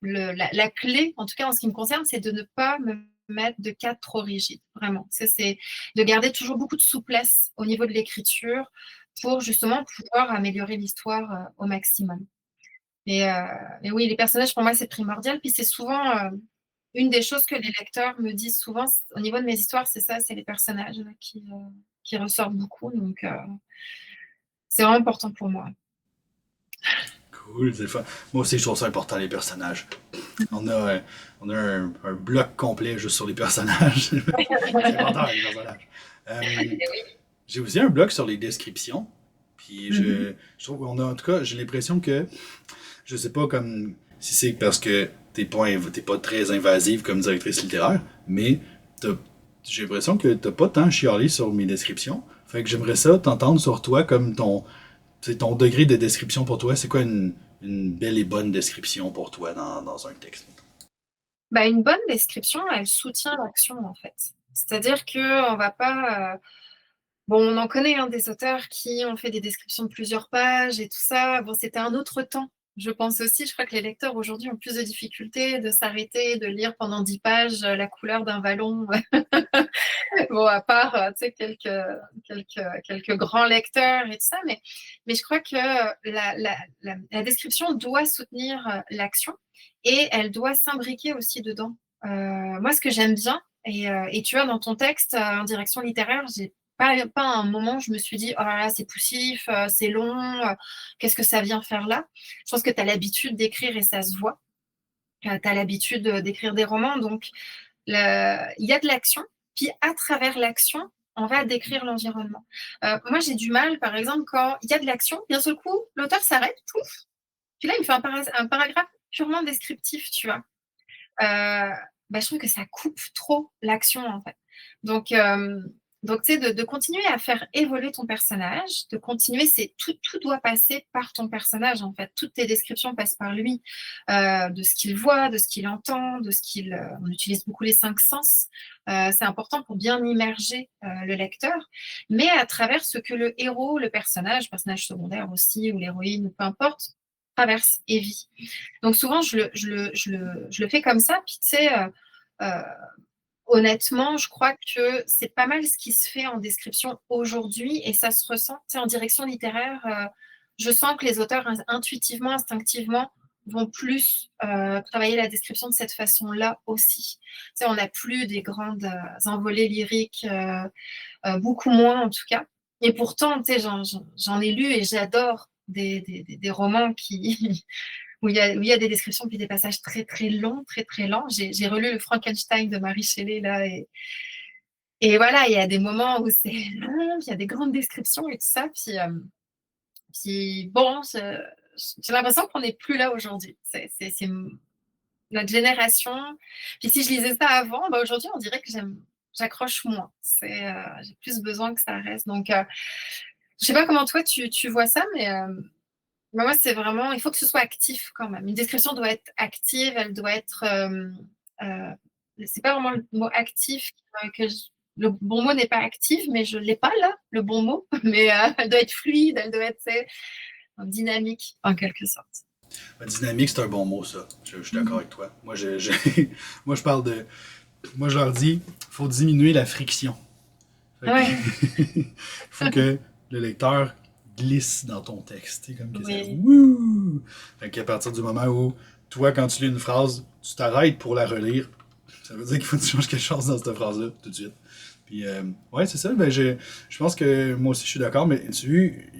la clé, en tout cas en ce qui me concerne, c'est de ne pas me mettre de cadre trop rigide, vraiment. C'est de garder toujours beaucoup de souplesse au niveau de l'écriture pour justement pouvoir améliorer l'histoire au maximum. Et, euh, et oui, les personnages, pour moi, c'est primordial. Puis c'est souvent une des choses que les lecteurs me disent souvent au niveau de mes histoires, c'est ça, c'est les personnages là, qui ressortent beaucoup. Donc, c'est vraiment important pour moi. Cool, c'est le fun. Moi aussi, je trouve ça important, les personnages. On a un bloc complet juste sur les personnages. C'est important, les personnages. Euh, j'ai aussi un bloc sur les descriptions. Puis je trouve qu'on a, en tout cas, j'ai l'impression que, je sais pas comme si c'est parce que t'es pas très invasive comme directrice littéraire, mais j'ai l'impression que t'as pas tant chialé sur mes descriptions. Fait que j'aimerais ça t'entendre sur toi comme ton degré de description pour toi. C'est quoi une belle et bonne description pour toi dans un texte? Bah, une bonne description, elle soutient l'action, en fait. C'est-à-dire qu'on va pas. Bon, on en connaît hein, des auteurs qui ont fait des descriptions de plusieurs pages et tout ça. Bon, c'était un autre temps. Je pense aussi, je crois que les lecteurs aujourd'hui ont plus de difficultés de s'arrêter, de lire pendant 10 pages la couleur d'un vallon. Bon, à part quelques grands lecteurs et tout ça, mais je crois que la description doit soutenir l'action et elle doit s'imbriquer aussi dedans. Moi, ce que j'aime bien, et tu vois, dans ton texte en direction littéraire, j'ai pas un moment où je me suis dit, oh là là, c'est poussif, c'est long, qu'est-ce que ça vient faire là? Je pense que tu as l'habitude d'écrire et ça se voit. Tu as l'habitude d'écrire des romans, donc il y a de l'action, puis à travers l'action, on va décrire l'environnement. Moi, j'ai du mal, par exemple, quand il y a de l'action, d'un seul coup, l'auteur s'arrête, pouf, puis là, il me fait un paragraphe purement descriptif, tu vois. Bah, je trouve que ça coupe trop l'action, en fait. Donc tu sais, de continuer à faire évoluer ton personnage, de continuer, tout doit passer par ton personnage, en fait. Toutes tes descriptions passent par lui, de ce qu'il voit, de ce qu'il entend, on utilise beaucoup les 5 sens. C'est important pour bien immerger le lecteur, mais à travers ce que le héros, le personnage secondaire aussi, ou l'héroïne, ou peu importe, traverse et vit. Donc souvent, je le fais comme ça, puis tu sais, honnêtement, je crois que c'est pas mal ce qui se fait en description aujourd'hui et ça se ressent. Tu sais, en direction littéraire, je sens que les auteurs intuitivement, instinctivement, vont plus travailler la description de cette façon-là aussi. Tu sais, on n'a plus des grandes envolées lyriques, beaucoup moins en tout cas. Et pourtant, tu sais, j'en ai lu et j'adore des romans où il y a des descriptions puis des passages très très longs, très très lents. J'ai relu le Frankenstein de Mary Shelley là et voilà, il y a des moments où c'est long, il y a des grandes descriptions et tout ça. Puis bon, j'ai l'impression qu'on n'est plus là aujourd'hui. C'est notre génération. Puis si je lisais ça avant, bah aujourd'hui, on dirait que j'accroche moins. J'ai plus besoin que ça reste. Donc, je sais pas comment toi tu vois ça, mais moi, c'est vraiment, il faut que ce soit actif quand même. Une description doit être active, elle doit être. C'est pas vraiment le mot actif le bon mot n'est pas actif, mais je l'ai pas là, le bon mot. Mais elle doit être fluide, elle doit être dynamique en quelque sorte. Dynamique, c'est un bon mot, ça. Je suis d'accord avec toi. Moi, je parle de. Moi, je leur dis, faut diminuer la friction. Ouais. Il faut que le lecteur glisse dans ton texte. Comme que Oui. ça. Wouh! Fait qu'à partir du moment où, toi, quand tu lis une phrase, tu t'arrêtes pour la relire, ça veut dire qu'il faut que tu changes quelque chose dans cette phrase-là, tout de suite. Puis, ouais, c'est ça. Ben, je pense que moi aussi, je suis d'accord, mais tu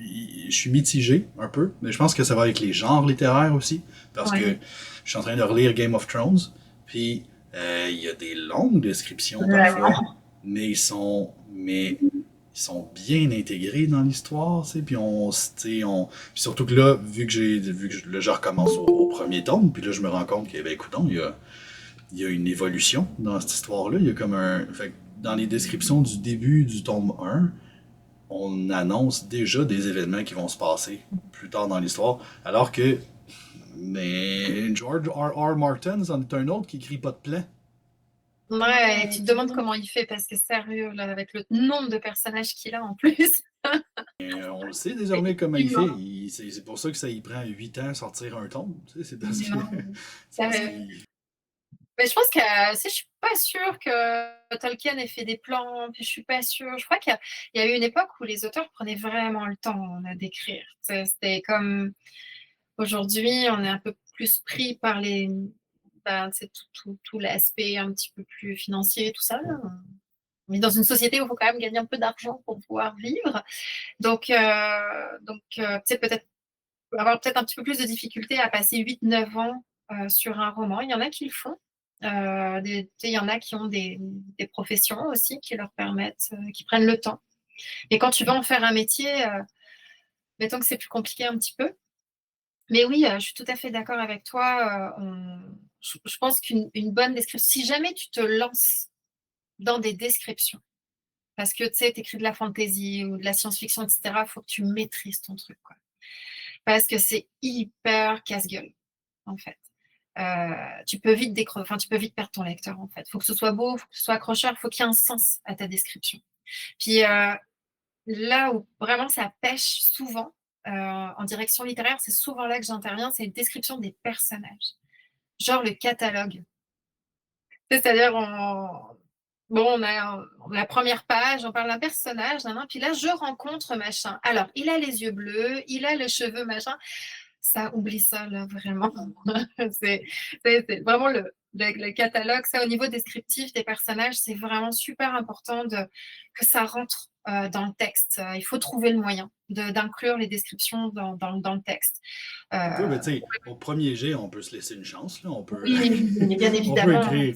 je suis mitigé un peu. Mais je pense que ça va avec les genres littéraires aussi. Parce que je suis en train de relire Game of Thrones. Puis, il y a des longues descriptions parfois. Mais ils sont bien intégrés dans l'histoire, tu sais, puis puis surtout que là, vu que là, je recommence au premier tome, puis là, je me rends compte que, ben, écoute, il y a une évolution dans cette histoire-là. Il y a comme fait que dans les descriptions du début du tome 1, on annonce déjà des événements qui vont se passer plus tard dans l'histoire, alors que, mais George R. Martin, c'en est un autre qui écrit pas de plan. Ouais, tu te demandes comment il fait parce que sérieux, là, avec le nombre de personnages qu'il a en plus. On le sait désormais comment il fait. C'est pour ça que ça y prend 8 ans à sortir un tome. Tu sais, c'est parce que. Mais je pense que je suis pas sûre que Tolkien ait fait des plans, puis je suis pas sûre. Je crois qu'il y a eu une époque où les auteurs prenaient vraiment le temps d'écrire. C'était comme aujourd'hui, on est un peu plus pris par tout l'aspect un petit peu plus financier, tout ça. Là. On est dans une société où il faut quand même gagner un peu d'argent pour pouvoir vivre. Donc, tu sais, peut-être avoir peut-être un petit peu plus de difficulté à passer 8-9 ans sur un roman. Il y en a qui le font. Il y en a qui ont des professions aussi qui leur permettent, qui prennent le temps. Et quand tu vas en faire un métier, mettons que c'est plus compliqué un petit peu. Mais oui, je suis tout à fait d'accord avec toi. Je pense qu'une bonne description, si jamais tu te lances dans des descriptions, parce que tu sais, tu écris de la fantasy ou de la science-fiction, etc., il faut que tu maîtrises ton truc, quoi. Parce que c'est hyper casse-gueule, en fait. Tu peux vite tu peux vite perdre ton lecteur, en fait. Il faut que ce soit beau, il faut que ce soit accrocheur, il faut qu'il y ait un sens à ta description. Puis là où vraiment ça pêche souvent, en direction littéraire, c'est souvent là que j'interviens, c'est une description des personnages. Genre le catalogue. C'est-à-dire, on a la première page, on parle d'un personnage, puis là, je rencontre machin. Alors, il a les yeux bleus, il a le cheveu machin. Ça, oublie ça, là, vraiment. c'est vraiment le catalogue. Ça, au niveau descriptif des personnages, c'est vraiment super important que ça rentre dans le texte. Il faut trouver le moyen d'inclure les descriptions dans le texte. Oui, mais tu sais, au premier jet, on peut se laisser une chance. Là. Oui, bien On peut évidemment. écrire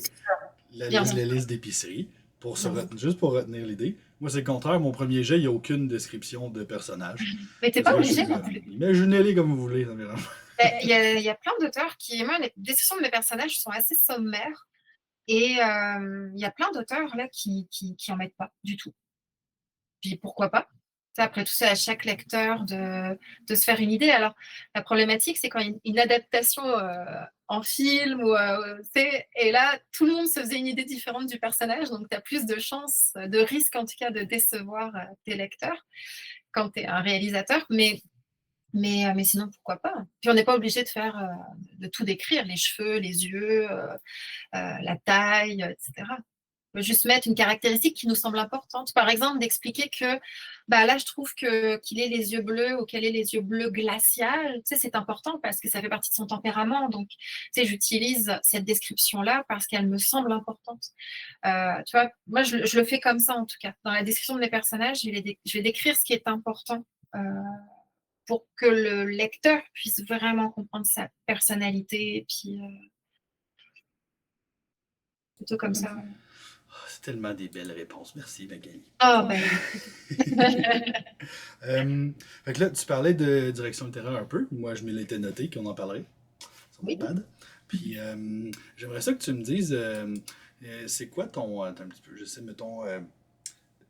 Bien la sûr. liste d'épicerie juste pour retenir l'idée. Moi, c'est le contraire. Mon premier jet, il n'y a aucune description de personnage. Mais t'es Parce pas que je obligé suis non comme, plus. imaginez-les comme vous voulez, ça me dérange. Il y a plein d'auteurs qui, moi, les descriptions de mes personnages sont assez sommaires. Et il y a plein d'auteurs là qui en mettent pas du tout. Puis pourquoi pas? Après tout, c'est à chaque lecteur de se faire une idée. Alors, la problématique, c'est quand il y a une adaptation en film, et là, tout le monde se faisait une idée différente du personnage, donc tu as plus de chances, de risques en tout cas, de décevoir tes lecteurs quand tu es un réalisateur. Mais sinon, pourquoi pas? Puis on n'est pas obligé de tout décrire, les cheveux, les yeux, la taille, etc. On peut juste mettre une caractéristique qui nous semble importante. Par exemple, d'expliquer que là, je trouve qu'il ait les yeux bleus ou qu'elle ait les yeux bleus glacial. Tu sais, c'est important parce que ça fait partie de son tempérament. Donc, tu sais, j'utilise cette description-là parce qu'elle me semble importante. Tu vois, moi, je le fais comme ça en tout cas. Dans la description de mes personnages, je vais décrire ce qui est important. Pour que le lecteur puisse vraiment comprendre sa personnalité, et puis plutôt comme ça. Oh, c'est tellement des belles réponses. Merci, Magali. Ah, ben. Fait que là, tu parlais de direction littéraire un peu. Moi, je me l'étais noté qu'on en parlerait sur mon Oui. pad. Puis, j'aimerais ça que tu me dises, c'est quoi ton, attends un petit peu, je sais, mettons,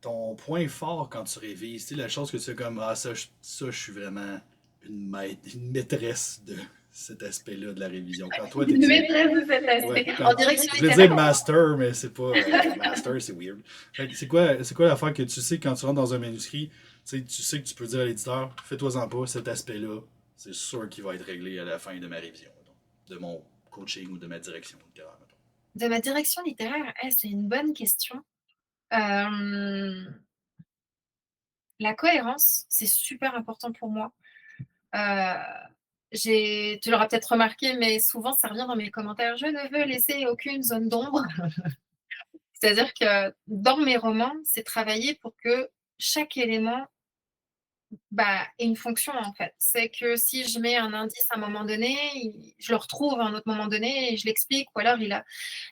ton point fort quand tu révises, tu sais, la chose que tu fais comme, ça, je suis vraiment une maîtresse de cet aspect-là de la révision. Quand toi, Une maîtresse de cet aspect. Ouais, En direction je voulais littéraire. dire master, mais c'est pas. Master, c'est weird. Fait que c'est quoi l'affaire que tu sais quand tu rentres dans un manuscrit, tu sais que tu peux dire à l'éditeur, fais-toi-en pas, cet aspect-là, c'est sûr qu'il va être réglé à la fin de ma révision, mettons, de mon coaching ou de ma direction littéraire. Mettons. De ma direction littéraire, c'est une bonne question. La cohérence, c'est super important pour moi. Tu l'auras peut-être remarqué, mais souvent ça revient dans mes commentaires. Je ne veux laisser aucune zone d'ombre. C'est-à-dire que dans mes romans, c'est travailler pour que chaque élément ait une fonction en fait. C'est que si je mets un indice à un moment donné, je le retrouve à un autre moment donné et je l'explique, ou alors il a.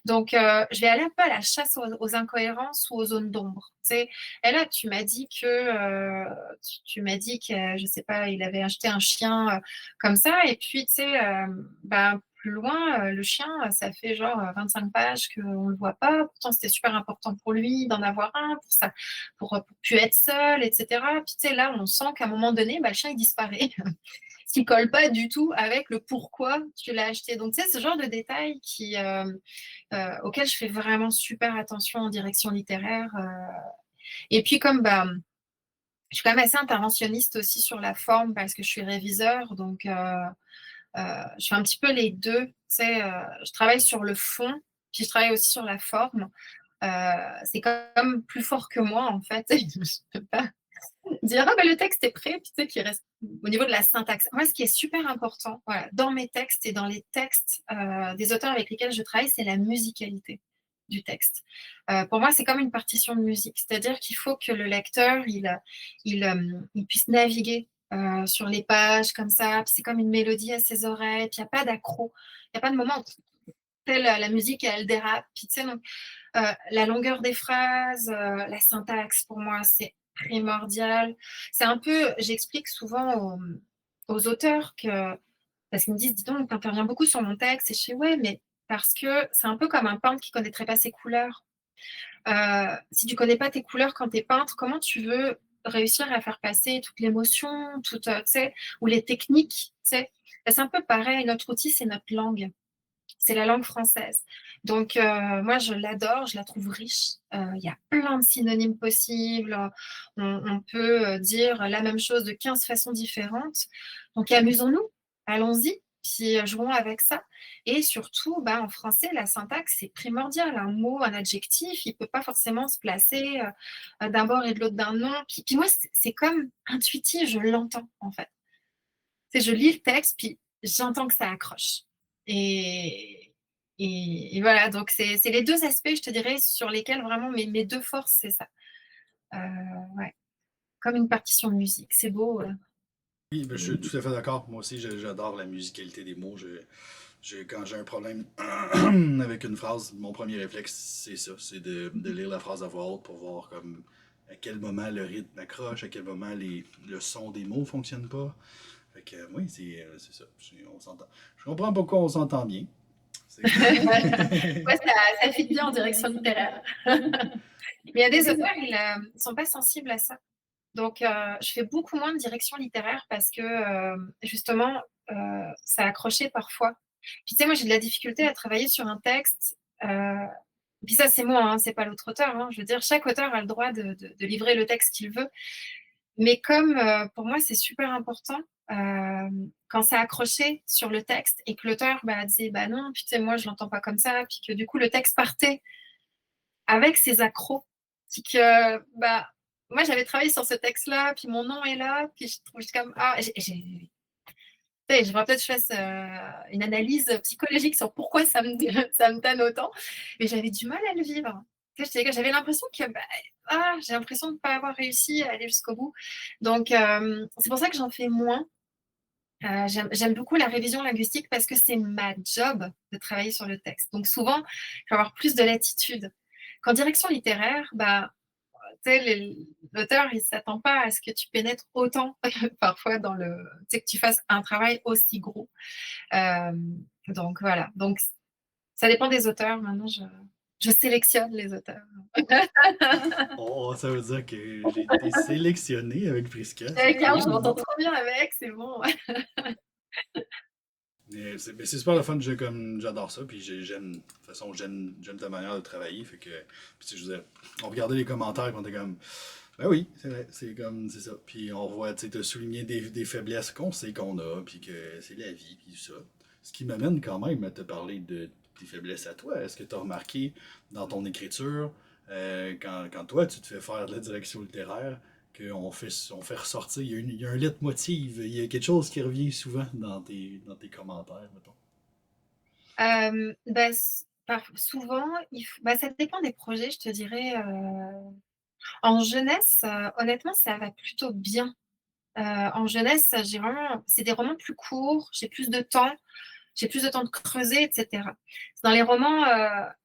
Donc je vais aller un peu à la chasse aux incohérences ou aux zones d'ombre. Et là, tu m'as dit que je sais pas, il avait acheté un chien comme ça, et puis tu sais, plus loin, le chien, ça fait genre 25 pages qu'on ne le voit pas. Pourtant, c'était super important pour lui d'en avoir un, pour plus être seul, etc. Puis tu sais, là, on sent qu'à un moment donné, le chien, il disparaît. Ce qui ne colle pas du tout avec le pourquoi tu l'as acheté. Donc, tu sais, ce genre de détails auxquels je fais vraiment super attention en direction littéraire. Et puis, comme je suis quand même assez interventionniste aussi sur la forme parce que je suis réviseur, donc je fais un petit peu les deux. Tu sais, je travaille sur le fond, Puis je travaille aussi sur la forme. C'est quand même plus fort que moi, en fait. Je peux pas dire, ah ben le texte est prêt, puis tu sais qu'il reste au niveau de la syntaxe. Moi, ce qui est super important, voilà, dans mes textes et dans les textes des auteurs avec lesquels je travaille, c'est la musicalité du texte. Pour moi, c'est comme une partition de musique, c'est-à-dire qu'il faut que le lecteur, il puisse naviguer sur les pages comme ça, puis c'est comme une mélodie à ses oreilles, puis il n'y a pas d'accroc, il n'y a pas de moment où la musique, elle dérape, puis tu sais, donc, la longueur des phrases, la syntaxe, pour moi, c'est primordial. C'est un peu, j'explique souvent aux auteurs parce qu'ils me disent, dis donc, tu interviens beaucoup sur mon texte, et je sais, ouais, mais parce que c'est un peu comme un peintre qui ne connaîtrait pas ses couleurs. Si tu ne connais pas tes couleurs quand tu es peintre, comment tu veux réussir à faire passer toute l'émotion, tu sais, ou les techniques, tu sais. C'est un peu pareil, notre outil, c'est notre langue. C'est la langue française. Donc, moi, je l'adore, je la trouve riche. Il y a plein de synonymes possibles. On peut dire la même chose de 15 façons différentes. Donc, amusons-nous, allons-y, puis jouons avec ça. Et surtout, en français, la syntaxe, c'est primordial. Un mot, un adjectif, il ne peut pas forcément se placer d'un bord et de l'autre d'un nom. Puis moi, c'est comme intuitif, je l'entends, en fait. Je lis le texte, puis j'entends que ça accroche. Et voilà, donc c'est les deux aspects, je te dirais, sur lesquels vraiment mes deux forces, c'est ça. Ouais. Comme une partition de musique, c'est beau. Oui, ben, je suis tout à fait d'accord. Moi aussi, j'adore la musicalité des mots. Quand j'ai un problème avec une phrase, mon premier réflexe, c'est ça. C'est de lire la phrase à voix haute pour voir comme à quel moment le rythme accroche, à quel moment le son des mots ne fonctionne pas. Fait que oui, c'est ça. On s'entend. Je comprends pourquoi on s'entend bien. Ouais, ça fit bien en direction littéraire. Mais il y a des auteurs, ils ne sont pas sensibles à ça. Donc, je fais beaucoup moins de direction littéraire parce que, justement, ça a accroché parfois. Puis, tu sais, moi, j'ai de la difficulté à travailler sur un texte. Puis ça, c'est moi, hein, c'est pas l'autre auteur. Hein. Je veux dire, chaque auteur a le droit de livrer le texte qu'il veut. Mais comme pour moi, c'est super important, quand ça accroché sur le texte et que l'auteur disait non, puis tu sais, moi, je l'entends pas comme ça, puis que du coup, le texte partait avec ses accros, puis que moi, j'avais travaillé sur ce texte-là, puis mon nom est là, puis je trouve comme je devrais peut-être que je fasse une analyse psychologique sur pourquoi ça me tanne autant, mais j'avais du mal à le vivre. J'avais l'impression que j'ai l'impression de ne pas avoir réussi à aller jusqu'au bout. Donc, c'est pour ça que j'en fais moins. J'aime beaucoup la révision linguistique parce que c'est ma job de travailler sur le texte. Donc, souvent, je vais avoir plus de latitude. Qu'en direction littéraire, l'auteur, il ne s'attend pas à ce que tu pénètres autant parfois que tu fasses un travail aussi gros. Donc, voilà. Donc, ça dépend des auteurs. Maintenant, je sélectionne les auteurs. Oh, ça veut dire que j'ai été sélectionné avec Prisca. Car je m'entends trop bien avec, c'est bon. Mais c'est super le fun, j'adore ça, puis j'aime, de toute façon, j'aime ta manière de travailler, fait que, puis je veux dire, on regardait les commentaires, puis on était comme, ben oui, c'est vrai, c'est ça, puis on voit, tu sais, te souligner des faiblesses qu'on sait qu'on a, puis que c'est la vie, puis tout ça. Ce qui m'amène quand même à te parler de tes faiblesses à toi. Est-ce que tu as remarqué dans ton écriture, quand toi, tu te fais faire de la direction littéraire, qu'on fait ressortir, il y a un leitmotiv, il y a quelque chose qui revient souvent dans tes commentaires, mettons. Souvent, ça dépend des projets, je te dirais. En jeunesse, honnêtement, ça va plutôt bien. En jeunesse, c'est des romans plus courts, j'ai plus de temps de creuser, etc. Dans les romans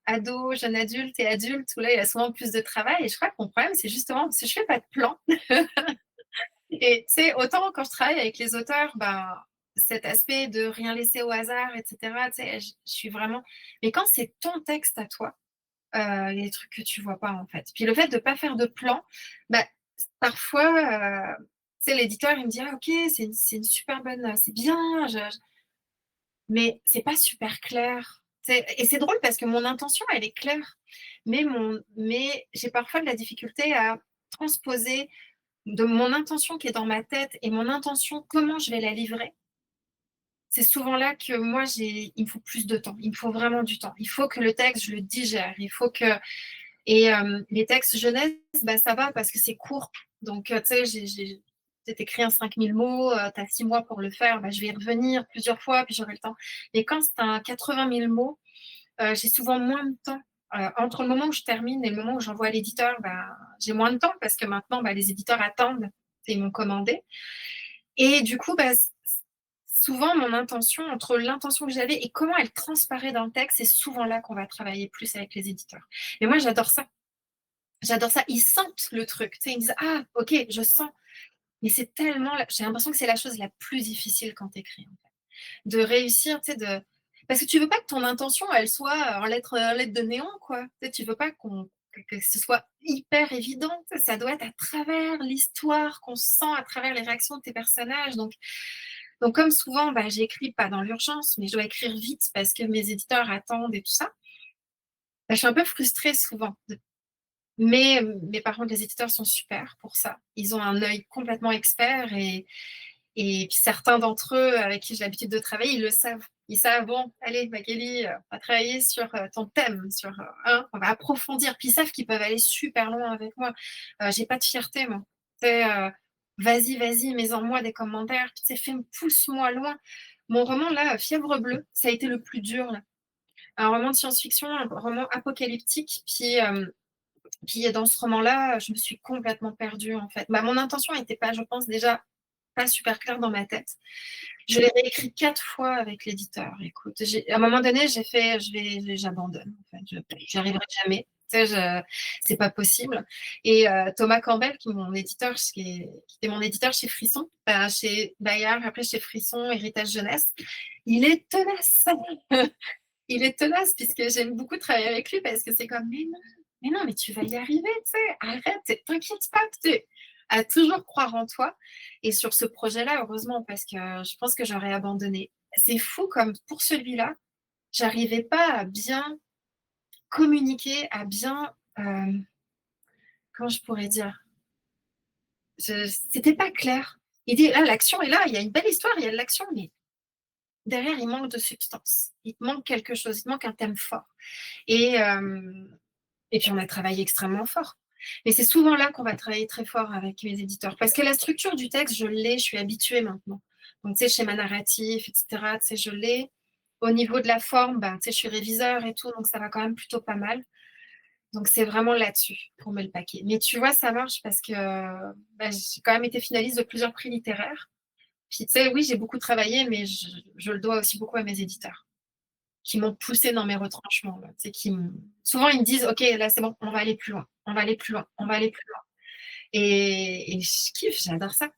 ados, jeunes adultes et adultes, où là, il y a souvent plus de travail. Et je crois que mon problème, c'est justement parce que je fais pas de plan. Et tu sais, autant quand je travaille avec les auteurs, cet aspect de rien laisser au hasard, etc., tu sais, je suis vraiment... Mais quand c'est ton texte à toi, il y a des trucs que tu vois pas, en fait. Puis le fait de pas faire de plan, parfois, tu sais, l'éditeur, il me dit, ah, ok, c'est une super bonne... C'est bien, mais c'est pas super clair. Et c'est drôle parce que mon intention, elle est claire. Mais j'ai parfois de la difficulté à transposer de mon intention qui est dans ma tête et mon intention, comment je vais la livrer, c'est souvent là que moi, il me faut plus de temps. Il me faut vraiment du temps. Il faut que le texte, je le digère. Il faut que... Et les textes jeunesse, bah, ça va parce que c'est court. Donc, tu sais, j'ai écrit un 5000 mots, tu as 6 mois pour le faire, bah, je vais y revenir plusieurs fois, puis j'aurai le temps. Et quand c'est un 80 000 mots, j'ai souvent moins de temps. Entre le moment où je termine et le moment où j'envoie à l'éditeur, bah, j'ai moins de temps parce que maintenant, bah, les éditeurs attendent. Ils m'ont commandé. Et du coup, bah, souvent, mon intention, entre l'intention que j'avais et comment elle transparaît dans le texte, c'est souvent là qu'on va travailler plus avec les éditeurs. Et moi, j'adore ça. J'adore ça. Ils sentent le truc. Tu sais, ils disent, ah, ok, je sens. Mais c'est tellement... J'ai l'impression que c'est la chose la plus difficile quand tu écris, en fait. De réussir, tu sais, de... Parce que tu veux pas que ton intention, elle soit en lettres de néon, quoi. Tu sais, tu veux pas que ce soit hyper évident. Tu sais, ça doit être à travers l'histoire qu'on sent, à travers les réactions de tes personnages. Donc comme souvent, bah, j'écris pas dans l'urgence, mais je dois écrire vite parce que mes éditeurs attendent et tout ça. Bah, je suis un peu frustrée souvent. Mais par contre, les éditeurs sont super pour ça. Ils ont un œil complètement expert et puis certains d'entre eux avec qui j'ai l'habitude de travailler, ils le savent. Ils savent, bon, allez, Magali, on va travailler sur ton thème, on va approfondir. Puis ils savent qu'ils peuvent aller super loin avec moi. J'ai pas de fierté, moi. Vas-y, mets-en-moi des commentaires. Pousse-moi loin. Mon roman, là, Fièvre bleue, ça a été le plus dur, là. Un roman de science-fiction, un roman apocalyptique. Puis dans ce roman-là, je me suis complètement perdue, en fait. Bah, mon intention n'était pas, je pense, déjà pas super claire dans ma tête. Je l'ai réécrit 4 fois avec l'éditeur. Écoute, à un moment donné, j'abandonne. En fait. J'y arriverai jamais. Tu sais, c'est pas possible. Et Thomas Campbell, qui était mon éditeur chez Frisson, chez Bayard, après chez Frisson, Héritage Jeunesse, il est tenace. Il est tenace puisque j'aime beaucoup travailler avec lui parce que c'est comme, mais non, mais tu vas y arriver, tu sais, arrête, t'inquiète pas, à toujours croire en toi. Et sur ce projet-là, heureusement, parce que je pense que j'aurais abandonné. C'est fou comme pour celui-là, j'arrivais pas à bien communiquer, à bien, comment je pourrais dire, c'était pas clair. Il dit, là, l'action est là, il y a une belle histoire, il y a de l'action, mais derrière, il manque de substance. Il te manque quelque chose, il te manque un thème fort. Et puis, on a travaillé extrêmement fort. Mais c'est souvent là qu'on va travailler très fort avec mes éditeurs. Parce que la structure du texte, je suis habituée maintenant. Donc, tu sais, schéma narratif, etc., tu sais, je l'ai. Au niveau de la forme, tu sais, je suis réviseur et tout, donc ça va quand même plutôt pas mal. Donc, c'est vraiment là-dessus pour me le paquer. Mais tu vois, ça marche parce que j'ai quand même été finaliste de plusieurs prix littéraires. Puis, tu sais, oui, j'ai beaucoup travaillé, mais je le dois aussi beaucoup à mes éditeurs qui m'ont poussé dans mes retranchements. Là, souvent, ils me disent, OK, là, c'est bon, on va aller plus loin, on va aller plus loin, on va aller plus loin. Et je kiffe, j'adore ça.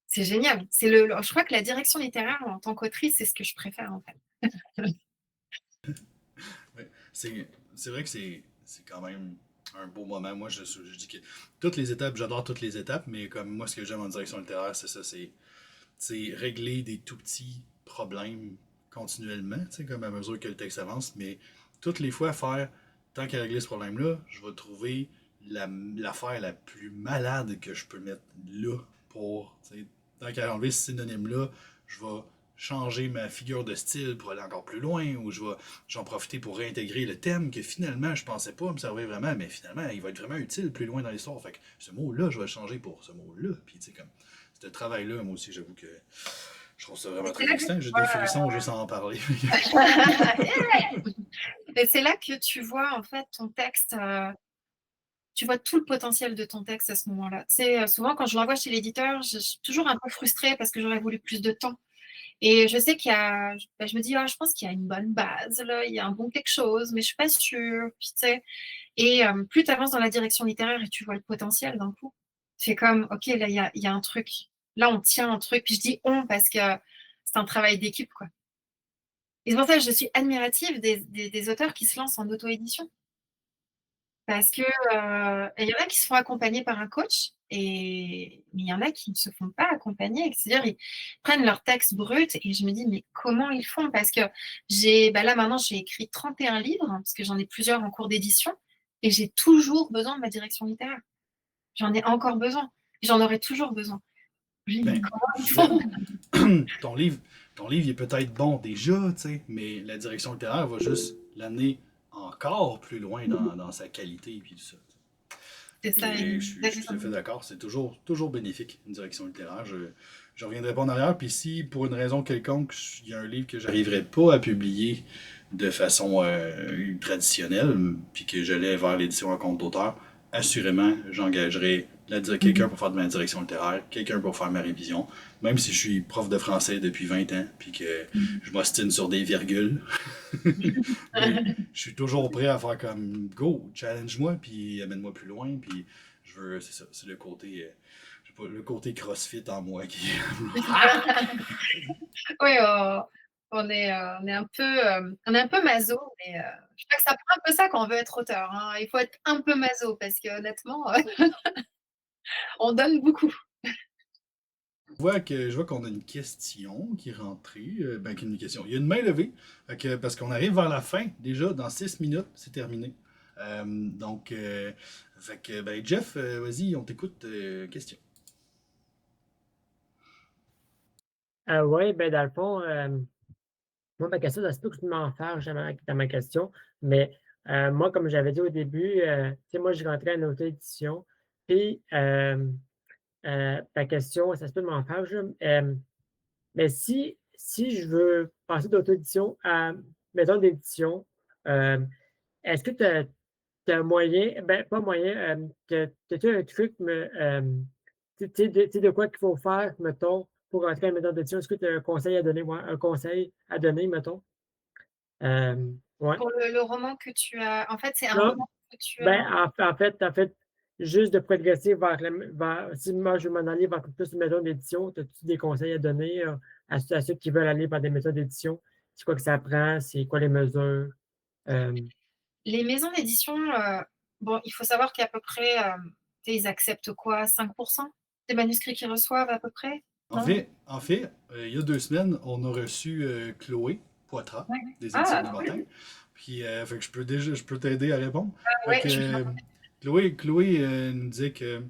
C'est génial. Je crois que la direction littéraire, en tant qu'autrice, c'est ce que je préfère, en fait. Ouais. C'est vrai que c'est quand même un beau moment. Moi, je dis que toutes les étapes, j'adore toutes les étapes, mais comme moi, ce que j'aime en direction littéraire, c'est ça, c'est régler des tout petits problèmes continuellement, comme à mesure que le texte avance, mais toutes les fois faire, tant qu'à régler ce problème-là, je vais trouver l'affaire la plus malade que je peux mettre là pour, tant qu'à enlever ce synonyme-là, je vais changer ma figure de style pour aller encore plus loin, ou j'en profiter pour réintégrer le thème que finalement je pensais pas me servir vraiment, mais finalement il va être vraiment utile plus loin dans l'histoire. Fait que ce mot-là, je vais le changer pour ce mot-là. Puis tu sais, comme ce travail-là, moi aussi, j'avoue que je trouve ça vraiment très excitant. J'ai des frissons juste à en parler. Et c'est là que tu vois, en fait, ton texte, tu vois tout le potentiel de ton texte à ce moment-là. Tu sais, souvent, quand je l'envoie chez l'éditeur, je suis toujours un peu frustrée parce que j'aurais voulu plus de temps. Et je sais je me dis, je pense qu'il y a une bonne base, là, il y a un bon quelque chose, mais je suis pas sûre. Puis, tu sais, et plus tu avances dans la direction littéraire et tu vois le potentiel d'un coup, c'est comme, OK, là, il y a un truc. Là, on tient un truc. Puis je dis on parce que c'est un travail d'équipe, quoi. Et c'est pour ça que je suis admirative des auteurs qui se lancent en auto-édition. Parce que il y en a qui se font accompagner par un coach, mais il y en a qui ne se font pas accompagner. C'est-à-dire, ils prennent leur texte brut et je me dis, mais comment ils font? Parce que là, maintenant, j'ai écrit 31 livres, parce que j'en ai plusieurs en cours d'édition, et j'ai toujours besoin de ma direction littéraire. J'en ai encore besoin. J'en aurai toujours besoin. Je me dis, mais comment ils font? ton livre, ton livre il est peut-être bon déjà, tu sais, mais la direction littéraire va juste l'amener encore plus loin dans sa qualité et puis tout ça. C'est ça, Et je suis tout à fait d'accord, c'est toujours bénéfique, une direction littéraire. Je reviendrai pas en arrière, puis si pour une raison quelconque, il y a un livre que j'arriverai pas à publier de façon traditionnelle, puis que j'allais vers l'édition en compte d'auteur, assurément, j'engagerai quelqu'un pour faire de ma direction littéraire, quelqu'un pour faire ma révision, même si je suis prof de français depuis 20 ans, puis que je m'ostine sur des virgules. Mais je suis toujours prêt à faire comme go, challenge-moi, puis amène-moi plus loin, puis je veux, c'est ça, c'est le côté, je sais pas, le côté CrossFit en moi qui. Oui, on est un peu maso, mais je crois que ça prend un peu ça quand on veut être auteur, hein. Il faut être un peu maso parce que honnêtement, on donne beaucoup. Je vois qu'on a une question qui est rentrée. Une question. Il y a une main levée. Parce qu'on arrive vers la fin déjà. Dans 6 minutes, c'est terminé. Jeff, vas-y, on t'écoute. Question. Oui, ben dans le fond, moi, ma question, ça se peut que je m'en fasse jamais dans ma question, mais moi, comme j'avais dit au début, tu sais, moi, je rentrais en auto-édition, puis ta question, ça se peut de m'en faire, mais si je veux passer d'auto-édition à, mettons, d'édition, euh, est-ce que tu as un moyen, ben, pas moyen, as-tu un truc, tu sais, de quoi qu'il faut faire, mettons, pour rentrer en maison d'édition? Est-ce que tu as un conseil à donner, un conseil à donner, mettons? Ouais. Pour le roman que tu as, en fait, c'est un Non, roman que tu ben, as. en fait, juste de progresser si moi je veux m'en aller vers plus une maison d'édition, as-tu des conseils à donner à ceux qui veulent aller vers des maisons d'édition? C'est quoi que ça prend? C'est quoi les mesures? Euh, Les maisons d'édition, bon, il faut savoir qu'à peu près, ils acceptent quoi, 5% des manuscrits qu'ils reçoivent à peu près? En Non? fait, en fait il y a 2 semaines, on a reçu Chloé Poitras Ouais. des éditions Ah, du cool. Bataille. Puis, fait que je peux t'aider à répondre. Fait Ouais, que, Chloé nous disait que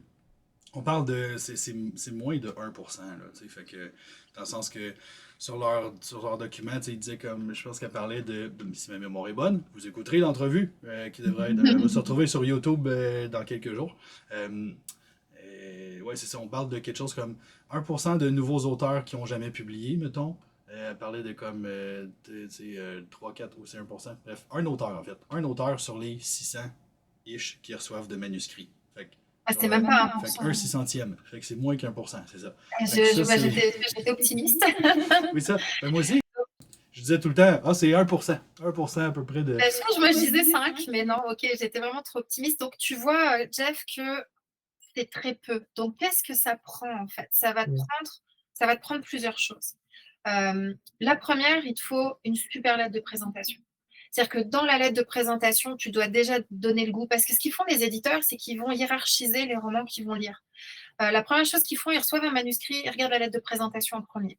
on parle de. C'est moins de 1%. Là, tu sais, fait que, dans le sens que sur leur document, tu sais, il disait comme. Je pense qu'elle parlait si ma mémoire est bonne, vous écouterez l'entrevue qui devrait être. Elle va se retrouver sur YouTube dans quelques jours. Ouais, c'est ça. On parle de quelque chose comme 1% de nouveaux auteurs qui n'ont jamais publié, mettons. Elle parlait de comme 3, 4 ou c'est 1%. Bref, un auteur en fait. Un auteur sur les 600-ish qui reçoivent de manuscrits. Fait que, Ah, sur c'est même pas fait 1%. qu'un 600e. Fait que c'est moins qu'1%, c'est ça. J'étais optimiste. Oui, ça. Ben, moi aussi, je disais tout le temps, ah, c'est 1%. 1% à peu près de. Je disais 5, mais non, ok, j'étais vraiment trop optimiste. Donc, tu vois, Jeff, que c'est très peu. Donc, qu'est-ce que ça prend en fait? Ça va te prendre plusieurs choses. La première, il te faut une super lettre de présentation. C'est-à-dire que dans la lettre de présentation, tu dois déjà donner le goût. Parce que ce qu'ils font les éditeurs, c'est qu'ils vont hiérarchiser les romans qu'ils vont lire. La première chose qu'ils font, ils reçoivent un manuscrit, ils regardent la lettre de présentation en premier,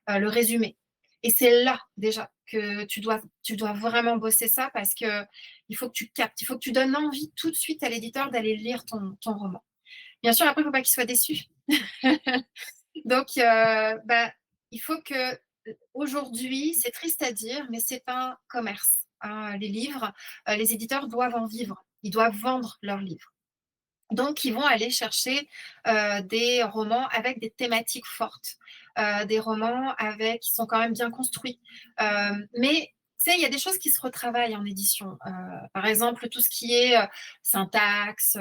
le résumé. Et c'est là déjà que tu dois vraiment bosser ça parce que il faut que tu captes, il faut que tu donnes envie tout de suite à l'éditeur d'aller lire ton roman. Bien sûr, après, il ne faut pas qu'il soit déçu. Donc, il faut que aujourd'hui, c'est triste à dire, mais c'est un commerce, hein, les livres. Les éditeurs doivent en vivre. Ils doivent vendre leurs livres. Donc, ils vont aller chercher des romans avec des thématiques fortes, des romans qui sont quand même bien construits. Mais tu sais, il y a des choses qui se retravaillent en édition. Par exemple, tout ce qui est syntaxe,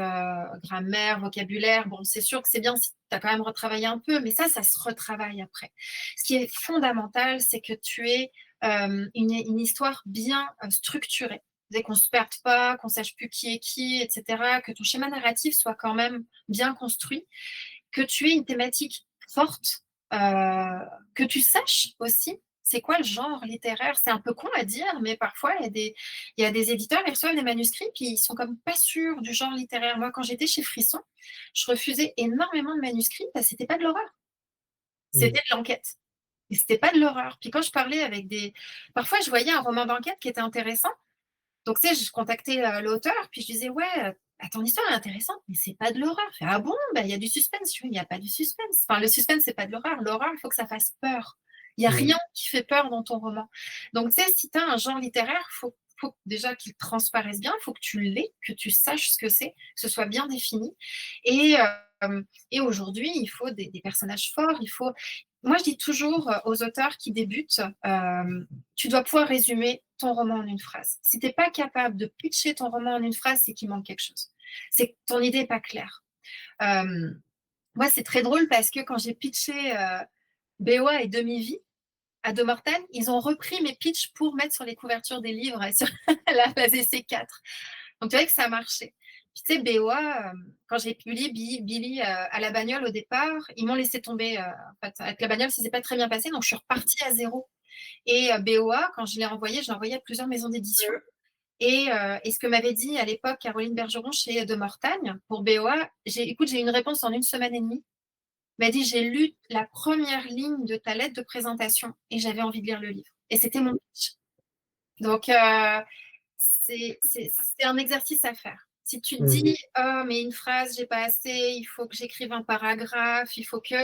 grammaire, vocabulaire. Bon, c'est sûr que c'est bien si tu as quand même retravaillé un peu, mais ça se retravaille après. Ce qui est fondamental, c'est que tu aies une histoire bien structurée. Qu'on ne se perde pas, qu'on sache plus qui est qui, etc., que ton schéma narratif soit quand même bien construit, que tu aies une thématique forte, que tu saches aussi c'est quoi le genre littéraire. C'est un peu con à dire, mais parfois, il y a des éditeurs, ils reçoivent des manuscrits, puis ils sont comme pas sûrs du genre littéraire. Moi, quand j'étais chez Frisson, je refusais énormément de manuscrits parce que c'était pas de l'horreur. C'était de l'enquête. Et c'était pas de l'horreur. Puis quand je parlais avec Parfois, je voyais un roman d'enquête qui était intéressant. Donc, tu sais, je contactais l'auteur, puis je disais, ouais, ton histoire est intéressante, mais c'est pas de l'horreur. Ah bon, il y a du suspense. Il n'y a pas du suspense. Enfin, le suspense, c'est pas de l'horreur. L'horreur, il faut que ça fasse peur. Il n'y a Mm. rien qui fait peur dans ton roman. Donc, tu sais, si tu as un genre littéraire, faut déjà qu'il transparaisse bien, il faut que tu l'aies, que tu saches ce que c'est, que ce soit bien défini. Et, et aujourd'hui, il faut des personnages forts. Moi, je dis toujours aux auteurs qui débutent, tu dois pouvoir résumer ton roman en une phrase. Si tu n'es pas capable de pitcher ton roman en une phrase, c'est qu'il manque quelque chose. C'est que ton idée n'est pas claire. Moi, c'est très drôle parce que quand j'ai pitché BOA et Demi-Vie à De Mortel, ils ont repris mes pitchs pour mettre sur les couvertures des livres et sur la ZC4. Donc, tu vois que ça marchait. Puis, tu sais, BOA, quand j'ai publié Billy à la bagnole au départ, ils m'ont laissé tomber. En fait, avec la bagnole, ça ne s'est pas très bien passé, donc je suis repartie à zéro. Et BOA, quand je l'ai envoyé à plusieurs maisons d'édition. Et ce que m'avait dit à l'époque Caroline Bergeron chez De Mortagne pour BOA, écoute, j'ai eu une réponse en 1 semaine et demie. Elle m'a dit, j'ai lu la première ligne de ta lettre de présentation et j'avais envie de lire le livre. Et c'était mon pitch. Donc, c'est un exercice à faire. Si tu te dis, oh, mais une phrase, j'ai pas assez, il faut que j'écrive un paragraphe, il faut que...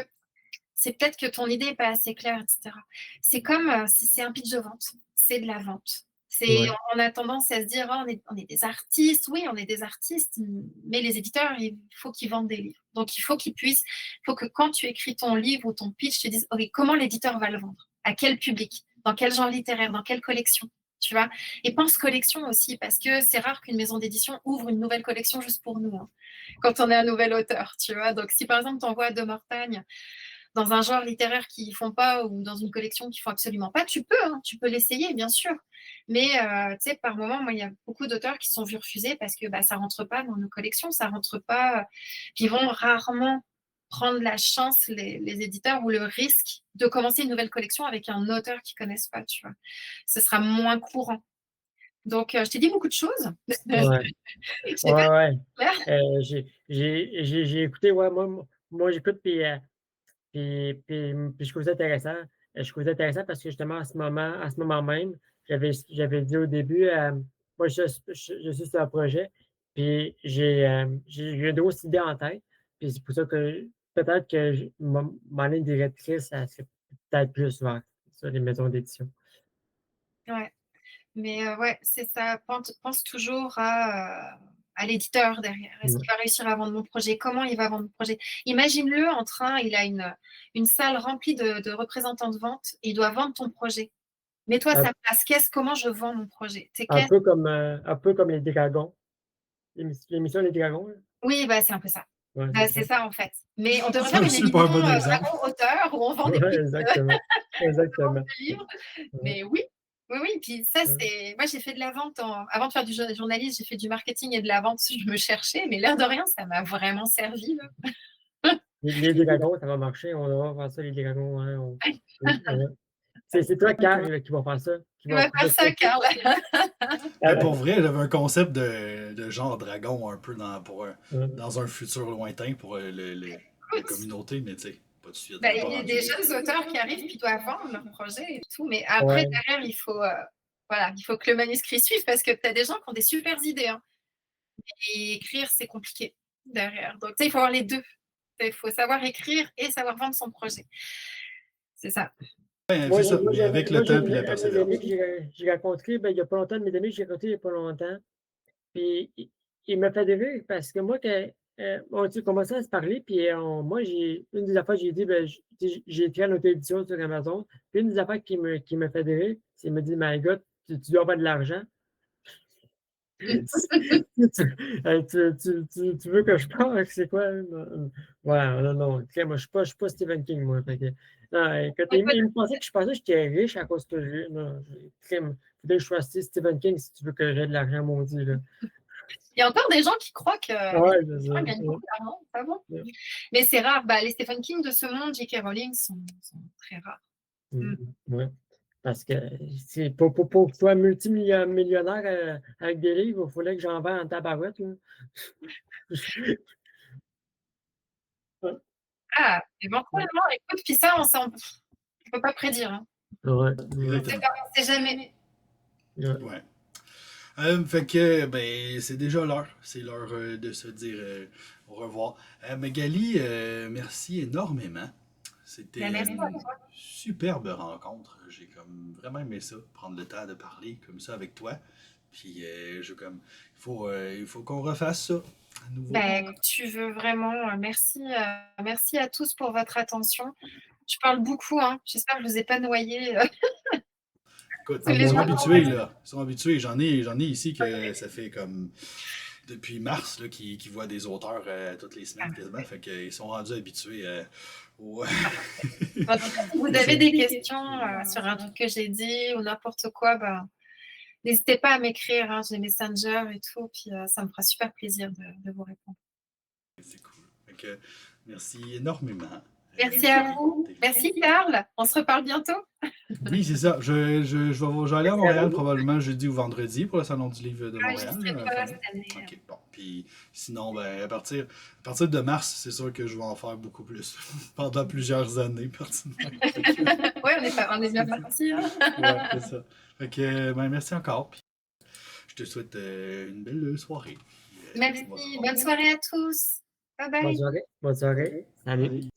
C'est peut-être que ton idée n'est pas assez claire, etc. C'est comme, c'est un pitch de vente. C'est de la vente. Ouais. On a tendance à se dire, oh, on est des artistes. Oui, on est des artistes, mais les éditeurs, il faut qu'ils vendent des livres. Donc, il faut que quand tu écris ton livre ou ton pitch, tu te dises, OK, comment l'éditeur va le vendre? À quel public? Dans quel genre littéraire? Dans quelle collection? Tu vois? Et pense collection aussi, parce que c'est rare qu'une maison d'édition ouvre une nouvelle collection juste pour nous, hein, quand on est un nouvel auteur, tu vois? Donc, si par exemple, tu envoies De Mortagne dans un genre littéraire qu'ils ne font pas ou dans une collection qu'ils ne font absolument pas, tu peux l'essayer, bien sûr. Mais tu sais, par moment, moi, il y a beaucoup d'auteurs qui sont vus refuser parce que ça ne rentre pas dans nos collections, ça ne rentre pas. Puis ils vont rarement prendre la chance, les éditeurs, ou le risque de commencer une nouvelle collection avec un auteur qu'ils ne connaissent pas, tu vois. Ce sera moins courant. Donc, je t'ai dit beaucoup de choses. Ouais. Je sais pas Ouais, si c'est clair. j'ai écouté, ouais, moi j'écoute, puis je trouve ça intéressant. Je trouve ça intéressant parce que justement, à ce moment même, j'avais dit au début, moi, je suis sur un projet, puis j'ai une grosse idée en tête. Puis c'est pour ça que peut-être que ma ligne directrice, elle serait peut-être plus vers sur les maisons d'édition. Ouais. Mais ouais, c'est ça. Pense toujours à l'éditeur derrière. Est-ce qu'il va réussir à vendre mon projet? Comment il va vendre mon projet? Imagine-le en train, il a une salle remplie de représentants de vente et il doit vendre ton projet. Mets-toi à Un, sa place. Comment je vends mon projet? un peu comme les dragons, l'émission Les Dragons. Là. Oui, c'est un peu ça. Ouais, C'est ça en fait. Mais on devrait C'est faire un une super émission bon exemple. dragon auteur où on vend des Ouais, exactement. Exactement. livres. Ouais. Mais oui. Oui, puis ça, Ouais. c'est. Moi, j'ai fait de la vente. Avant de faire du journalisme, j'ai fait du marketing et de la vente. Je me cherchais, mais l'air de rien, ça m'a vraiment servi. Là. Les dragons, ça va marcher. On va faire ça, les dragons. Hein, ouais. C'est toi, Carl, qui va faire ça. Qui Tu va vas faire ça, Carl. Mais pour vrai, j'avais un concept de genre dragon un peu dans un futur lointain pour la communauté, mais tu sais, pas de suite. Il y a des jeunes auteurs qui arrivent puis doivent vendre leur projet et tout. Mais après, derrière, il faut que le manuscrit suive parce que tu as des gens qui ont des super idées. Hein. Et écrire, c'est compliqué derrière. Donc, il faut avoir les deux. Il faut savoir écrire et savoir vendre son projet. C'est ça. Ouais, c'est ça, mais avec le temps et la persévérance. J'ai rencontré, il n'y a pas longtemps, mes amis que j'ai rencontrés il n'y a pas longtemps. Puis il m'a fait rire parce que moi, on a commencé à se parler, puis moi, une des affaires, j'ai dit, j'ai écrit en auto-édition sur Amazon. Puis une des affaires qui me fait rire, c'est qu'il me dit, my God, tu dois avoir de l'argent. Tu veux que je parle? C'est quoi? Ouais, non. Moi, je suis pas Stephen King, moi. Non, écoute, il me pensait que je pensais que j'étais riche à cause que j'ai. Non, faudrait que je choisisse Stephen King si tu veux que j'ai de l'argent maudit. Là. Il y a encore des gens qui croient que les gens gagnent beaucoup d'argent, pas bon. Ouais. Mais c'est rare. Les Stephen King de ce monde, J.K. Rowling, sont très rares. Ouais. Parce que pour que tu sois multimillionnaire avec des livres, il fallait que j'en vende en tabarouette. Éventuellement, écoute, puis ça, on ne peut pas prédire. Hein. Ouais. On ne sait jamais. Ouais. Fait que, c'est déjà l'heure. C'est l'heure de se dire au revoir. Magali, merci énormément. C'était Ben, merci une à toi. superbe rencontre. J'ai comme vraiment aimé ça, prendre le temps de parler comme ça avec toi. Puis il faut qu'on refasse ça à nouveau. Ben, quand tu veux vraiment, merci à tous pour votre attention. Je parle beaucoup, hein. J'espère que je ne vous ai pas noyé. Écoute, Ah, ils les sont gens- habitués, là. Ils sont habitués. J'en ai ici que ça fait comme depuis mars là, qui voient des auteurs toutes les semaines quasiment. Fait qu'ils sont rendus habitués au. Si vous avez des questions sur un truc que j'ai dit ou n'importe quoi, ben, n'hésitez pas à m'écrire. Hein. J'ai Messenger et tout. Puis ça me fera super plaisir de vous répondre. C'est cool. Fait que, merci énormément. Merci à vous. Merci, Carl. On se reparle bientôt. Oui, c'est ça. Je vais aller à Montréal vous. probablement jeudi ou vendredi pour le Salon du Livre de Ah, Montréal. je sais là, pas enfin. cette année. Ok, bon. Puis sinon, ben, à partir de mars, c'est sûr que je vais en faire beaucoup plus. Pendant plusieurs années, pertinemment. Oui, on est bien parti. Hein. Ouais, c'est ça. Fait que, ben, merci encore. Puis je te souhaite une belle soirée. Puis, Merci. Bonne soirée à tous. Bye bye. Bonne soirée. Bonne soirée. Salut. Bye.